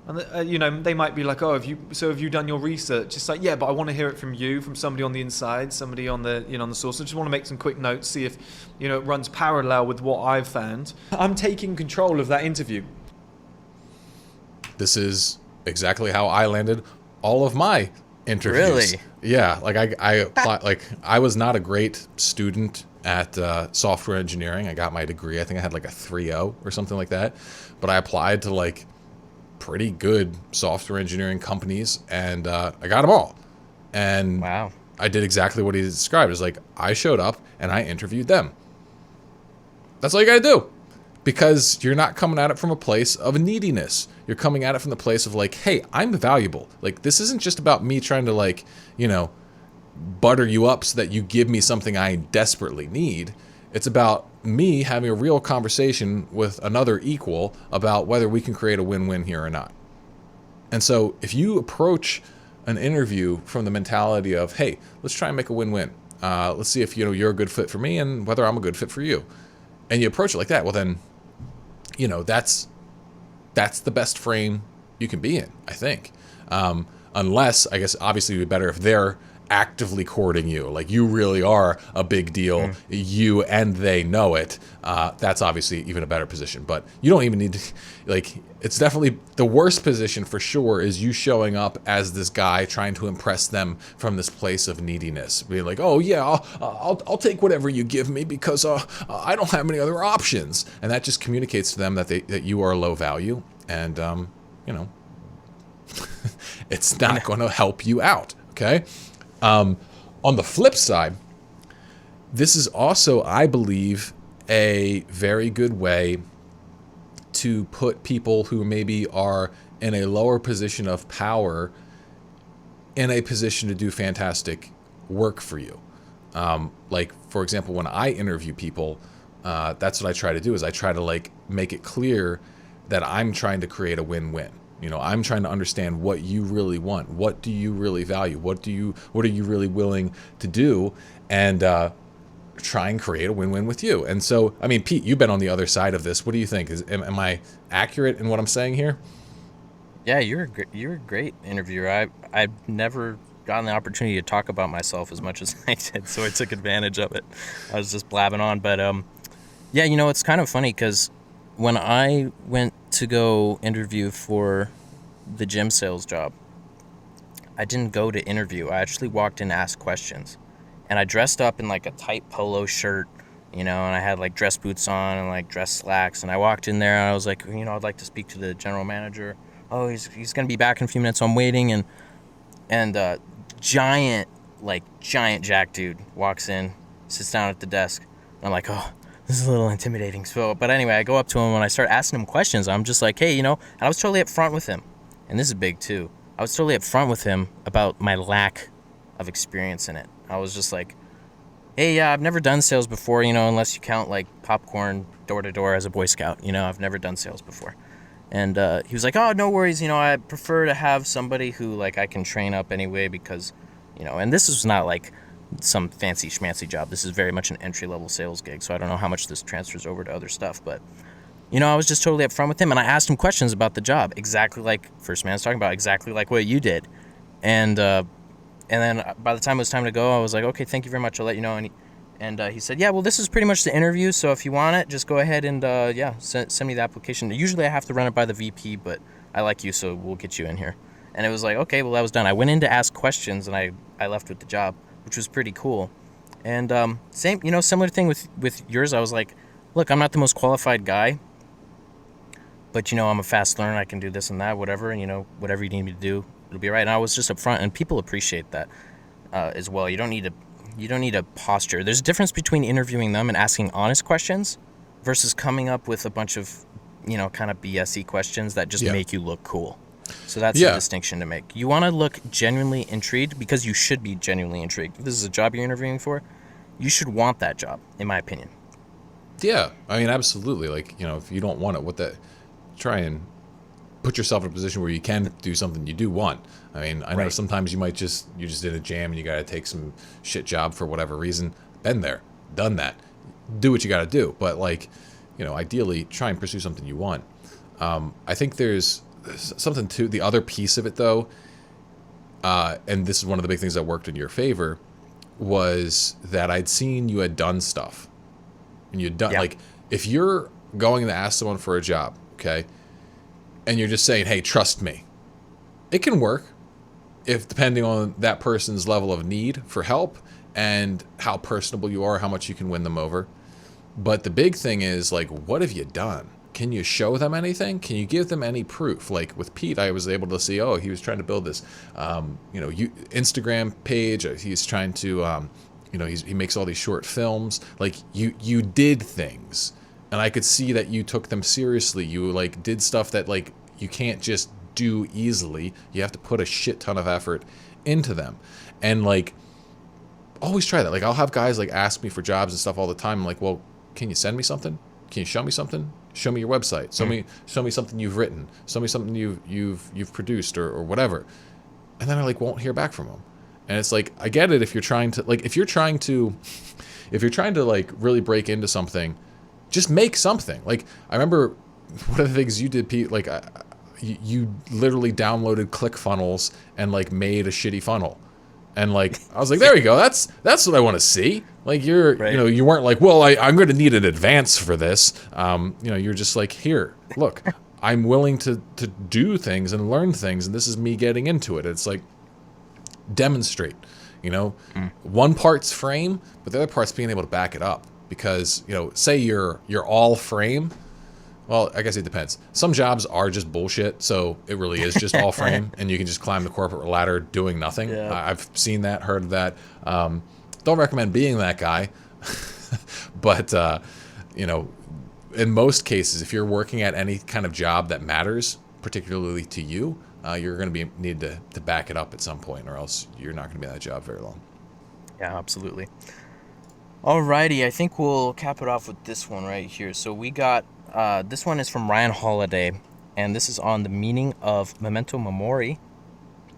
And they might be like, have you done your research? It's like, yeah, but I want to hear it from you, from somebody on the inside, somebody on the on the source. I just want to make some quick notes, see if it runs parallel with what I've found. I'm taking control of that interview. This is exactly how I landed all of my interviews. Really? Yeah, like I applied, like I was not a great student at software engineering. I got my degree. I think I had like a 3.0 or something like that. But I applied to like pretty good software engineering companies, and I got them all. And wow, I did exactly what he described. It's like I showed up and I interviewed them. That's all you gotta do, because you're not coming at it from a place of neediness. You're coming at it from the place of like, hey, I'm valuable. Like, this isn't just about me trying to like, butter you up so that you give me something I desperately need. It's about me having a real conversation with another equal about whether we can create a win-win here or not. And so if you approach an interview from the mentality of, hey, let's try and make a win-win. Let's see if you're a good fit for me and whether I'm a good fit for you. And you approach it like that, well then, that's the best frame you can be in, I think. Unless, I guess, obviously it would be better if they're actively courting you, like you really are a big deal, you and they know it. That's obviously even a better position, but you don't even need to, like, it's definitely the worst position for sure is you showing up as this guy trying to impress them from this place of neediness, being like, oh yeah, I'll take whatever you give me because I don't have any other options, and that just communicates to them that you are low value, and it's not going to help you out. Okay. On the flip side, this is also, I believe, a very good way to put people who maybe are in a lower position of power in a position to do fantastic work for you. Like, for example, when I interview people, that's what I try to do, is I try to like make it clear that I'm trying to create a win-win. I'm trying to understand what you really want. What do you really value? What are you really willing to do? And try and create a win-win with you. And so, I mean, Pete, you've been on the other side of this. What do you think? Am I accurate in what I'm saying here? Yeah, you're a great interviewer. I've never gotten the opportunity to talk about myself as much as I did, so I took advantage of it. I was just blabbing on, but yeah, it's kind of funny because when I went to go interview for the gym sales job, I didn't go to interview. I actually walked in to ask questions. And I dressed up in like a tight polo shirt, and I had like dress boots on and like dress slacks. And I walked in there and I was like, I'd like to speak to the general manager. Oh, he's going to be back in a few minutes, so I'm waiting. And giant Jack dude walks in, sits down at the desk. And I'm like, oh, this is a little intimidating. So, but anyway, I go up to him and I start asking him questions. I'm just like, hey, and I was totally upfront with him. And this is big too. I was totally upfront with him about my lack of experience in it. I was just like, hey, yeah, I've never done sales before, unless you count like popcorn door to door as a Boy Scout. I've never done sales before. And he was like, oh, no worries. I prefer to have somebody who like I can train up anyway because, and this is not like some fancy schmancy job. This is very much an entry-level sales gig, so I don't know how much this transfers over to other stuff, but I was just totally upfront with him, and I asked him questions about the job, exactly like First Man's talking about, exactly like what you did. And then by the time it was time to go, I was like, okay, thank you very much, I'll let you know. And he said, yeah, well, this is pretty much the interview, so if you want it, just go ahead and send me the application. Usually I have to run it by the VP, but I like you, so we'll get you in here. And it was like, okay, well, that was done. I went in to ask questions, and I left with the job, which was pretty cool. And similar thing with yours. I was like, look, I'm not the most qualified guy, but I'm a fast learner. I can do this and that, whatever, and whatever you need me to do, it'll be right. And I was just upfront, and people appreciate that as well. You don't need a posture. There's a difference between interviewing them and asking honest questions versus coming up with a bunch of kind of BS-y questions that just make you look cool. So that's the distinction to make. You want to look genuinely intrigued, because you should be genuinely intrigued. If this is a job you're interviewing for, you should want that job, in my opinion. Yeah, I mean, absolutely. Like, if you don't want it, try and put yourself in a position where you can do something you do want. I mean, I know sometimes you just in a jam and you got to take some shit job for whatever reason. Been there, done that. Do what you got to do. But ideally, try and pursue something you want. I think there's something to the other piece of it, though, and this is one of the big things that worked in your favor, was that I'd seen you had done stuff. And you'd done, if you're going to ask someone for a job, okay, and you're just saying, hey, trust me, it can work, if depending on that person's level of need for help and how personable you are, how much you can win them over. But the big thing is, what have you done? Can you show them anything? Can you give them any proof? Like with Pete, I was able to see, he was trying to build this, Instagram page. He's trying to, he makes all these short films. Like you did things, and I could see that you took them seriously. You did stuff that you can't just do easily. You have to put a shit ton of effort into them, and always try that. I'll have guys ask me for jobs and stuff all the time. I'm like, well, can you send me something? Can you show me something? Show me your website. Show me something you've written. Show me something you've produced or whatever. And then I won't hear back from them. And it's I get it if you're trying to really break into something, just make something. I remember one of the things you did, Pete, you literally downloaded ClickFunnels and made a shitty funnel. And I was like, there you go. That's what I want to see. You weren't well, I'm going to need an advance for this. You're just here, look, I'm willing to do things and learn things, and this is me getting into it. It's demonstrate. One part's frame, but the other part's being able to back it up. Because say you're all frame. Well, I guess it depends. Some jobs are just bullshit, so it really is just all frame, and you can just climb the corporate ladder doing nothing. Yeah. I've seen that, heard of that. Don't recommend being that guy, but in most cases, if you're working at any kind of job that matters, particularly to you, you're going to need to back it up at some point, or else you're not going to be in that job very long. Yeah, absolutely. Alrighty, I think we'll cap it off with this one right here. So we got. This one is from Ryan Holiday, and this is on the meaning of Memento Mori,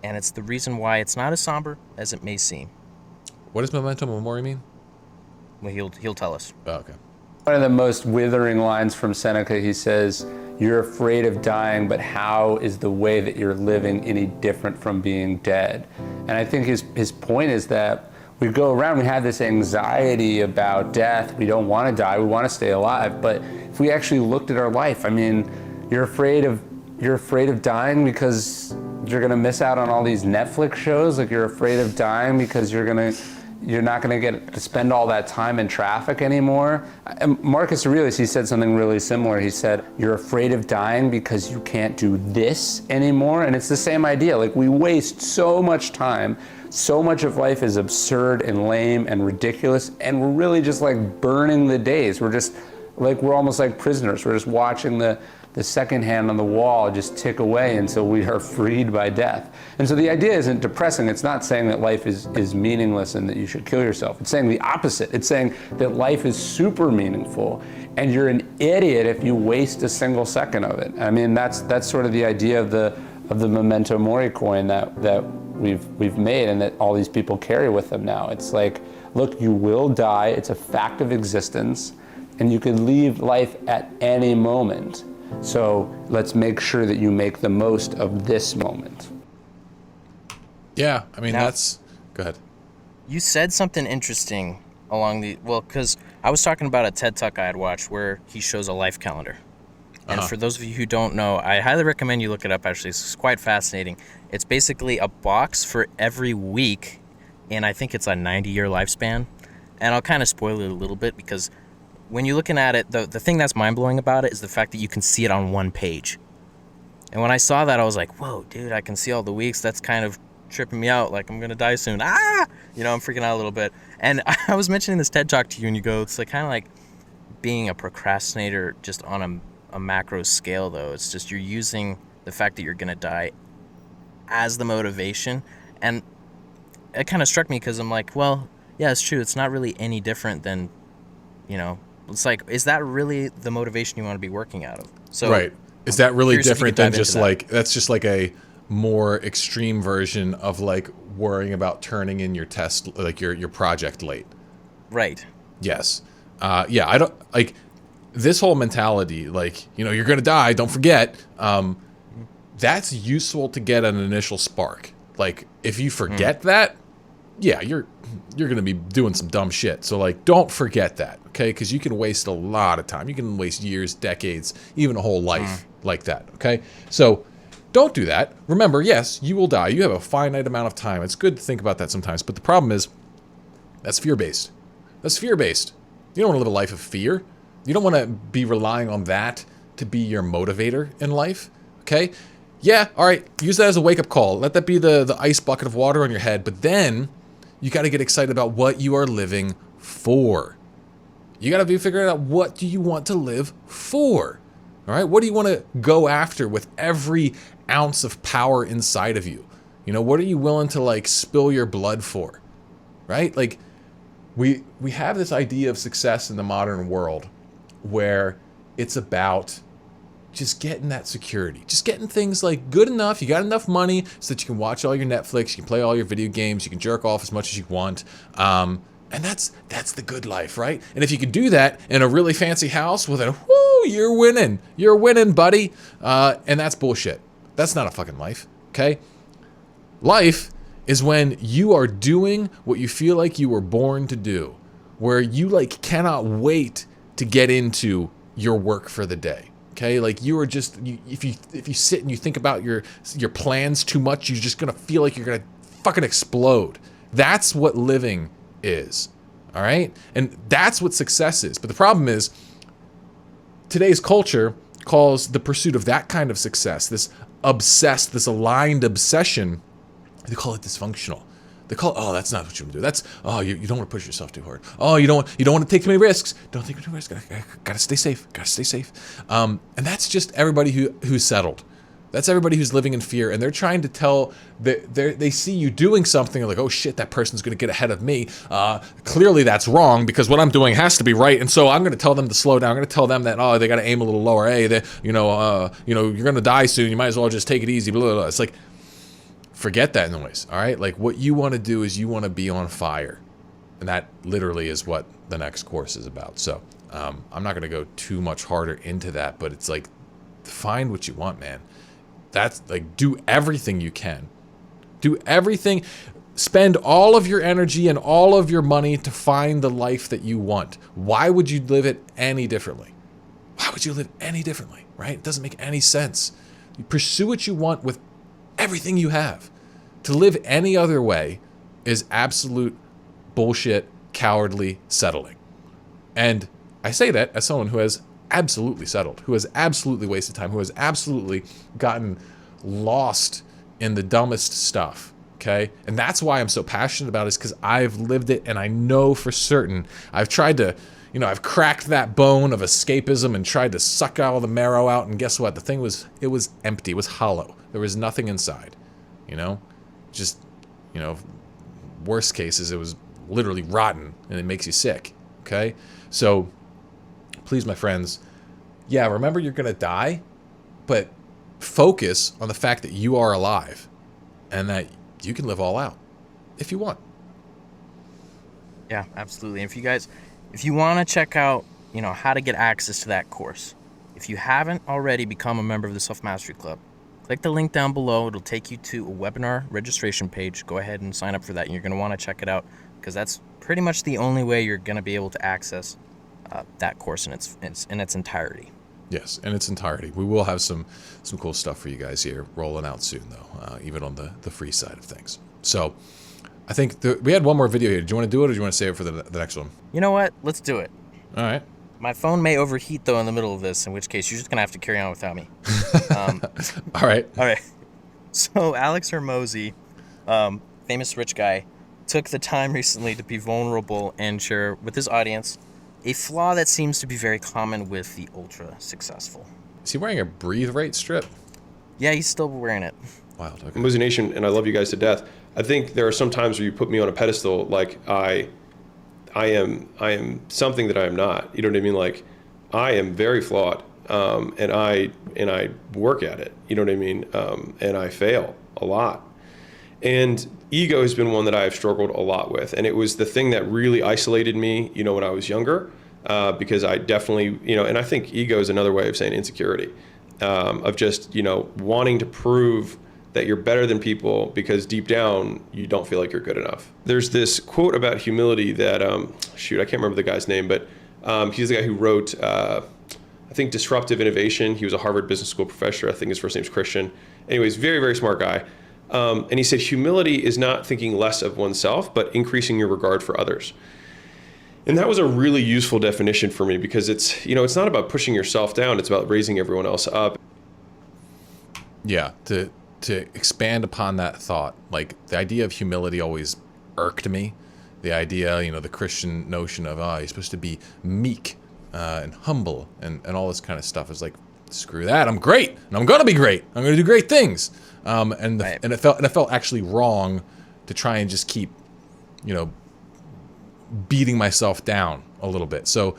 and it's the reason why it's not as somber as it may seem. What does Memento Mori mean? Well, he'll tell us. Oh, okay. One of the most withering lines from Seneca, he says, "You're afraid of dying, but how is the way that you're living any different from being dead?" And I think his point is that we go around, we have this anxiety about death. We don't want to die, we want to stay alive. But if we actually looked at our life, I mean, you're afraid of dying because you're gonna miss out on all these Netflix shows. You're afraid of dying because you're not gonna get to spend all that time in traffic anymore. And Marcus Aurelius, he said something really similar. He said, you're afraid of dying because you can't do this anymore. And it's the same idea. We waste so much time. So much of life is absurd and lame and ridiculous, and we're really just burning the days. We're just we're almost like prisoners. We're just watching the second hand on the wall just tick away until we are freed by death. And so the idea isn't depressing. It's not saying that life is meaningless and that you should kill yourself. It's saying the opposite. It's saying that life is super meaningful, and you're an idiot if you waste a single second of it. I mean, that's sort of the idea of the Memento Mori coin that we've made, and that all these people carry with them now. It's look, you will die. It's a fact of existence, and you could leave life at any moment. So let's make sure that you make the most of this moment. Yeah, I mean, go ahead. You said something interesting because I was talking about a TED Talk I had watched where he shows a life calendar. And for those of you who don't know, I highly recommend you look it up, actually. It's quite fascinating. It's basically a box for every week, and I think it's a 90-year lifespan. And I'll kind of spoil it a little bit because when you're looking at it, the thing that's mind-blowing about it is the fact that you can see it on one page. And when I saw that, I was like, whoa, dude, I can see all the weeks. That's kind of tripping me out. Like, I'm going to die soon. Ah! You know, I'm freaking out a little bit. And I was mentioning this TED Talk to you, and you go, it's like kind of like being a procrastinator just on a macro scale, though. It's just you're using the fact that you're going to die as the motivation. And it kind of struck me because I'm like, well, yeah, it's true. It's not really any different than, you know, it's like, is that really the motivation you want to be working out of? So, right. Is that really different than just that. like, that's just like a more extreme version of like worrying about turning in your test, like your project late? Right. Yes. Yeah, I don't like this whole mentality, like, you know, you're going to die, don't forget. That's useful to get an initial spark. Like, if you forget that, yeah, you're going to be doing some dumb shit. So, like, don't forget that, okay? Because you can waste a lot of time. You can waste years, decades, even a whole life like that, okay? So, don't do that. Remember, yes, you will die. You have a finite amount of time. It's good to think about that sometimes. But the problem is, that's fear-based. That's fear-based. You don't want to live a life of fear. You don't want to be relying on that to be your motivator in life, okay? Yeah, all right, use that as a wake-up call. Let that be the ice bucket of water on your head. But then you got to get excited about what you are living for. You got to be figuring out, what do you want to live for? All right, what do you want to go after with every ounce of power inside of you? You know, what are you willing to, like, spill your blood for? Right? Like, we have this idea of success in the modern world where it's about just getting that security, just getting things like good enough. You got enough money so that you can watch all your Netflix, you can play all your video games, you can jerk off as much as you want. And that's the good life, right? And if you could do that in a really fancy house with a, whoo, you're winning. You're winning, buddy. And that's bullshit. That's not a fucking life, okay? Life is when you are doing what you feel like you were born to do, where you, like, cannot wait to get into your work for the day. Okay, like, you are just, if you sit and you think about your plans too much, you're just gonna feel like you're gonna fucking explode. That's what living is. All right, and that's what success is. But the problem is, today's culture calls the pursuit of that kind of success, this aligned obsession, they call it dysfunctional. They call it, oh, that's not what you want to do. That's, oh, you don't want to push yourself too hard. Oh, you don't want to take too many risks. Don't take too many risks. Gotta stay safe. Gotta stay safe. And that's just everybody who's settled. That's everybody who's living in fear, and they're trying to tell, they see you doing something, like, oh shit, that person's going to get ahead of me. Clearly that's wrong, because what I'm doing has to be right, and so I'm going to tell them to slow down. I'm going to tell them that, oh, they got to aim a little lower. Hey, you're going to die soon. You might as well just take it easy. Blah, blah, blah. It's like, forget that noise, all right? Like, what you want to do is you want to be on fire. And that literally is what the next course is about. So I'm not going to go too much harder into that, but it's like, find what you want, man. That's like, do everything you can. Do everything. Spend all of your energy and all of your money to find the life that you want. Why would you live it any differently? Why would you live any differently, right? It doesn't make any sense. You pursue what you want with everything you have. To live any other way is absolute bullshit, cowardly settling. And I say that as someone who has absolutely settled, who has absolutely wasted time, who has absolutely gotten lost in the dumbest stuff, okay? And that's why I'm so passionate about it, is because I've lived it, and I know for certain. I've tried to, I've cracked that bone of escapism and tried to suck all the marrow out, and guess what? The thing was, it was empty, it was hollow. There was nothing inside, just, worst cases, it was literally rotten, and it makes you sick, okay? So, please, my friends, yeah, remember you're going to die, but focus on the fact that you are alive and that you can live all out if you want. Yeah, absolutely. And if you want to check out, how to get access to that course, if you haven't already become a member of the Self-Mastery Club, click the link down below. It'll take you to a webinar registration page. Go ahead and sign up for that. And you're going to want to check it out, because that's pretty much the only way you're going to be able to access that course in its entirety. Yes, in its entirety. We will have some cool stuff for you guys here rolling out soon, though, even on the free side of things. So I think we had one more video here. Do you want to do it, or do you want to save it for the next one? You know what? Let's do it. All right. My phone may overheat though in the middle of this, in which case you're just gonna have to carry on without me. All right. So Alex Hormozy, famous rich guy, took the time recently to be vulnerable and share with his audience a flaw that seems to be very common with the ultra successful. Is he wearing a breathe rate strip? Yeah, he's still wearing it. Wild. Okay. Mozy Nation, and I love you guys to death. I think there are some times where you put me on a pedestal, like I am something that I am not. You know what I mean? Like, I am very flawed, and I work at it. You know what I mean? And I fail a lot. And ego has been one that I have struggled a lot with, and it was the thing that really isolated me. You know, when I was younger, because I definitely, and I think ego is another way of saying insecurity, of just wanting to prove that you're better than people because deep down you don't feel like you're good enough. There's this quote about humility that, I can't remember the guy's name, but he's the guy who wrote, I think, Disruptive Innovation. He was a Harvard Business School professor. I think his first name's Christian. Anyways, very, very smart guy. And he said, humility is not thinking less of oneself, but increasing your regard for others. And that was a really useful definition for me because it's not about pushing yourself down. It's about raising everyone else up. Yeah. To expand upon that thought, like the idea of humility always irked me. The idea, the Christian notion of, you're supposed to be meek and humble and all this kind of stuff is like, screw that. I'm great and I'm going to be great. I'm going to do great things. And it felt actually wrong to try and just keep, beating myself down a little bit. So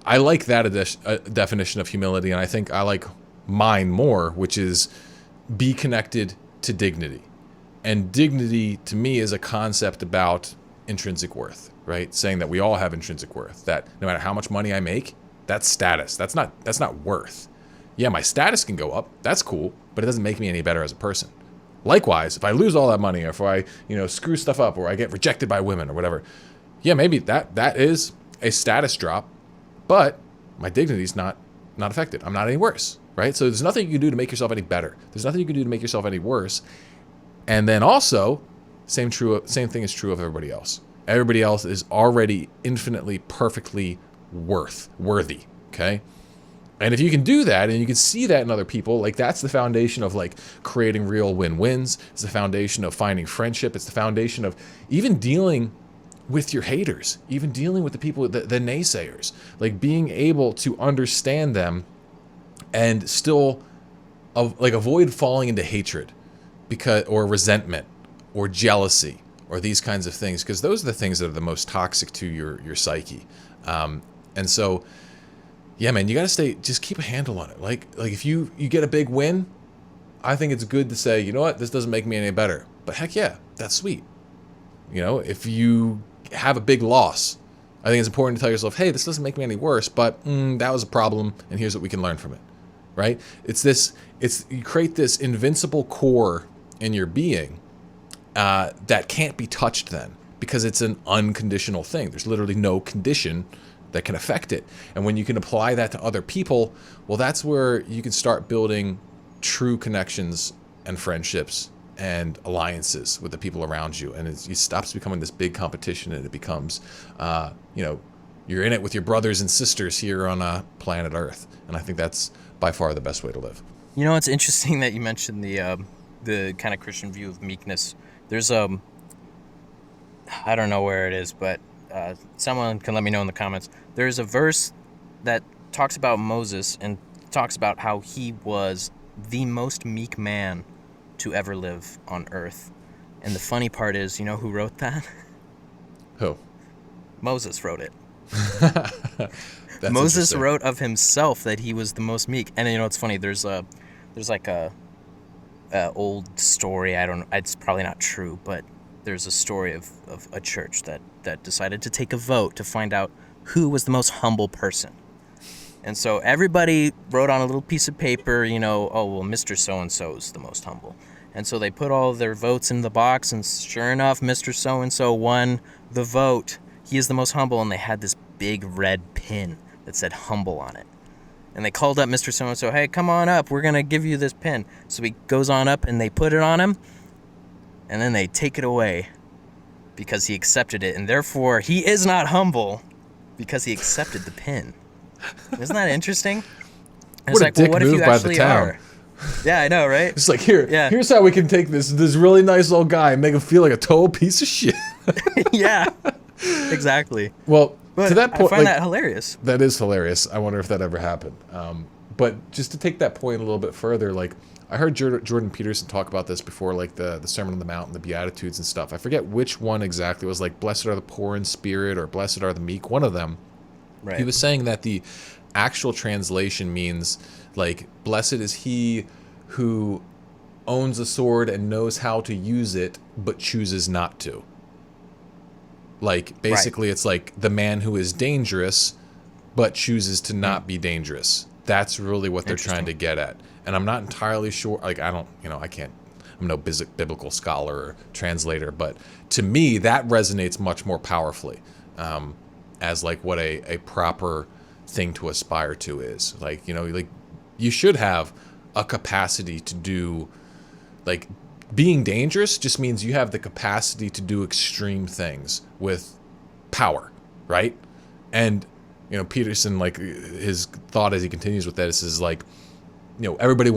I like that definition of humility. And I think I like mine more, which is be connected to dignity. And dignity to me is a concept about intrinsic worth, right? Saying that we all have intrinsic worth, that no matter how much money I make, that's status. That's not worth. Yeah, my status can go up. That's cool, but it doesn't make me any better as a person. Likewise, if I lose all that money or if I, screw stuff up or I get rejected by women or whatever, yeah, maybe that is a status drop, but my dignity's not affected. I'm not any worse. Right? So there's nothing you can do to make yourself any better. There's nothing you can do to make yourself any worse. And then also, same thing is true of everybody else. Everybody else is already infinitely, perfectly worthy. Okay? And if you can do that and you can see that in other people, like that's the foundation of like creating real win-wins. It's the foundation of finding friendship. It's the foundation of even dealing with your haters, even dealing with the people, the naysayers, like being able to understand them and still avoid falling into hatred or resentment or jealousy or these kinds of things, because those are the things that are the most toxic to your psyche. And so, yeah, man, you got to just keep a handle on it. Like if you get a big win, I think it's good to say, you know what, this doesn't make me any better. But heck yeah, that's sweet. If you have a big loss, I think it's important to tell yourself, hey, this doesn't make me any worse, but that was a problem, and here's what we can learn from it. Right? You create this invincible core in your being that can't be touched then because it's an unconditional thing. There's literally no condition that can affect it. And when you can apply that to other people, well, that's where you can start building true connections and friendships and alliances with the people around you. And it stops becoming this big competition and it becomes, you're in it with your brothers and sisters here on planet Earth. And I think that's by far the best way to live. It's interesting that you mentioned the kind of Christian view of meekness. There's I don't know where it is, but someone can let me know in the comments. There's a verse that talks about Moses and talks about how he was the most meek man to ever live on earth. And the funny part is, who wrote that? Who? Moses wrote it. Moses wrote of himself that he was the most meek. And it's funny, there's like a old story, it's probably not true, but there's a story of a church that decided to take a vote to find out who was the most humble person. And so everybody wrote on a little piece of paper, Mr. So-and-so is the most humble. And so they put all their votes in the box, and sure enough, Mr. So-and-so won the vote. He is the most humble, and they had this big red pin that said humble on it. And they called up Mr. So-and-so, hey, come on up, we're going to give you this pin. So he goes on up, and they put it on him, and then they take it away because he accepted it, and therefore he is not humble because he accepted the pin. Isn't that interesting? And What it's a like, dick well, what if move you by the actually town. are? Yeah, I know, right? It's like, here's how we can take this really nice old guy and make him feel like a total piece of shit. Yeah, exactly. Well, But to that point, I find like, that hilarious. that is hilarious. I wonder if that ever happened. But just to take that point a little bit further, like I heard Jordan Peterson talk about this before, like the Sermon on the Mount and the Beatitudes and stuff. I forget which one exactly. It was like, blessed are the poor in spirit or blessed are the meek, one of them. Right. He was saying that the actual translation means, like, blessed is he who owns a sword and knows how to use it, but chooses not to. Like, basically, It's like the man who is dangerous, but chooses to not be dangerous. That's really what they're trying to get at. And I'm not entirely sure, like, I can't, I'm no biblical scholar or translator, but to me, that resonates much more powerfully as, like, what a proper thing to aspire to is. Like, like, you should have a capacity to do, like, being dangerous just means you have the capacity to do extreme things with power, right? And Peterson, like, his thought as he continues with this is like, everybody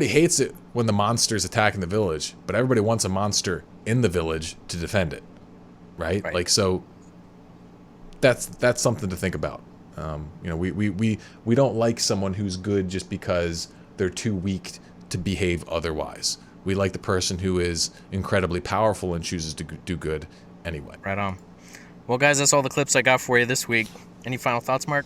hates it when the monster's attacking the village, but everybody wants a monster in the village to defend it, right? Like, so that's something to think about. We don't like someone who's good just because they're too weak to behave otherwise. We like the person who is incredibly powerful and chooses to do good anyway. Right on. Well, guys, that's all the clips I got for you this week. Any final thoughts, Mark?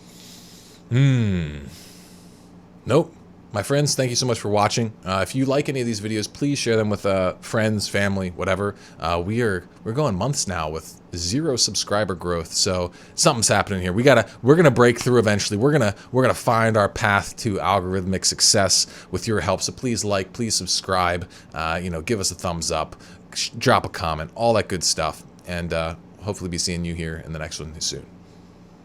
Nope. My friends, thank you so much for watching. If you like any of these videos, please share them with friends, family, whatever. We're going months now with 0 subscriber growth, so something's happening here. We're gonna break through eventually. We're gonna find our path to algorithmic success with your help. So please like, please subscribe. Give us a thumbs up, drop a comment, all that good stuff, and hopefully be seeing you here in the next one soon.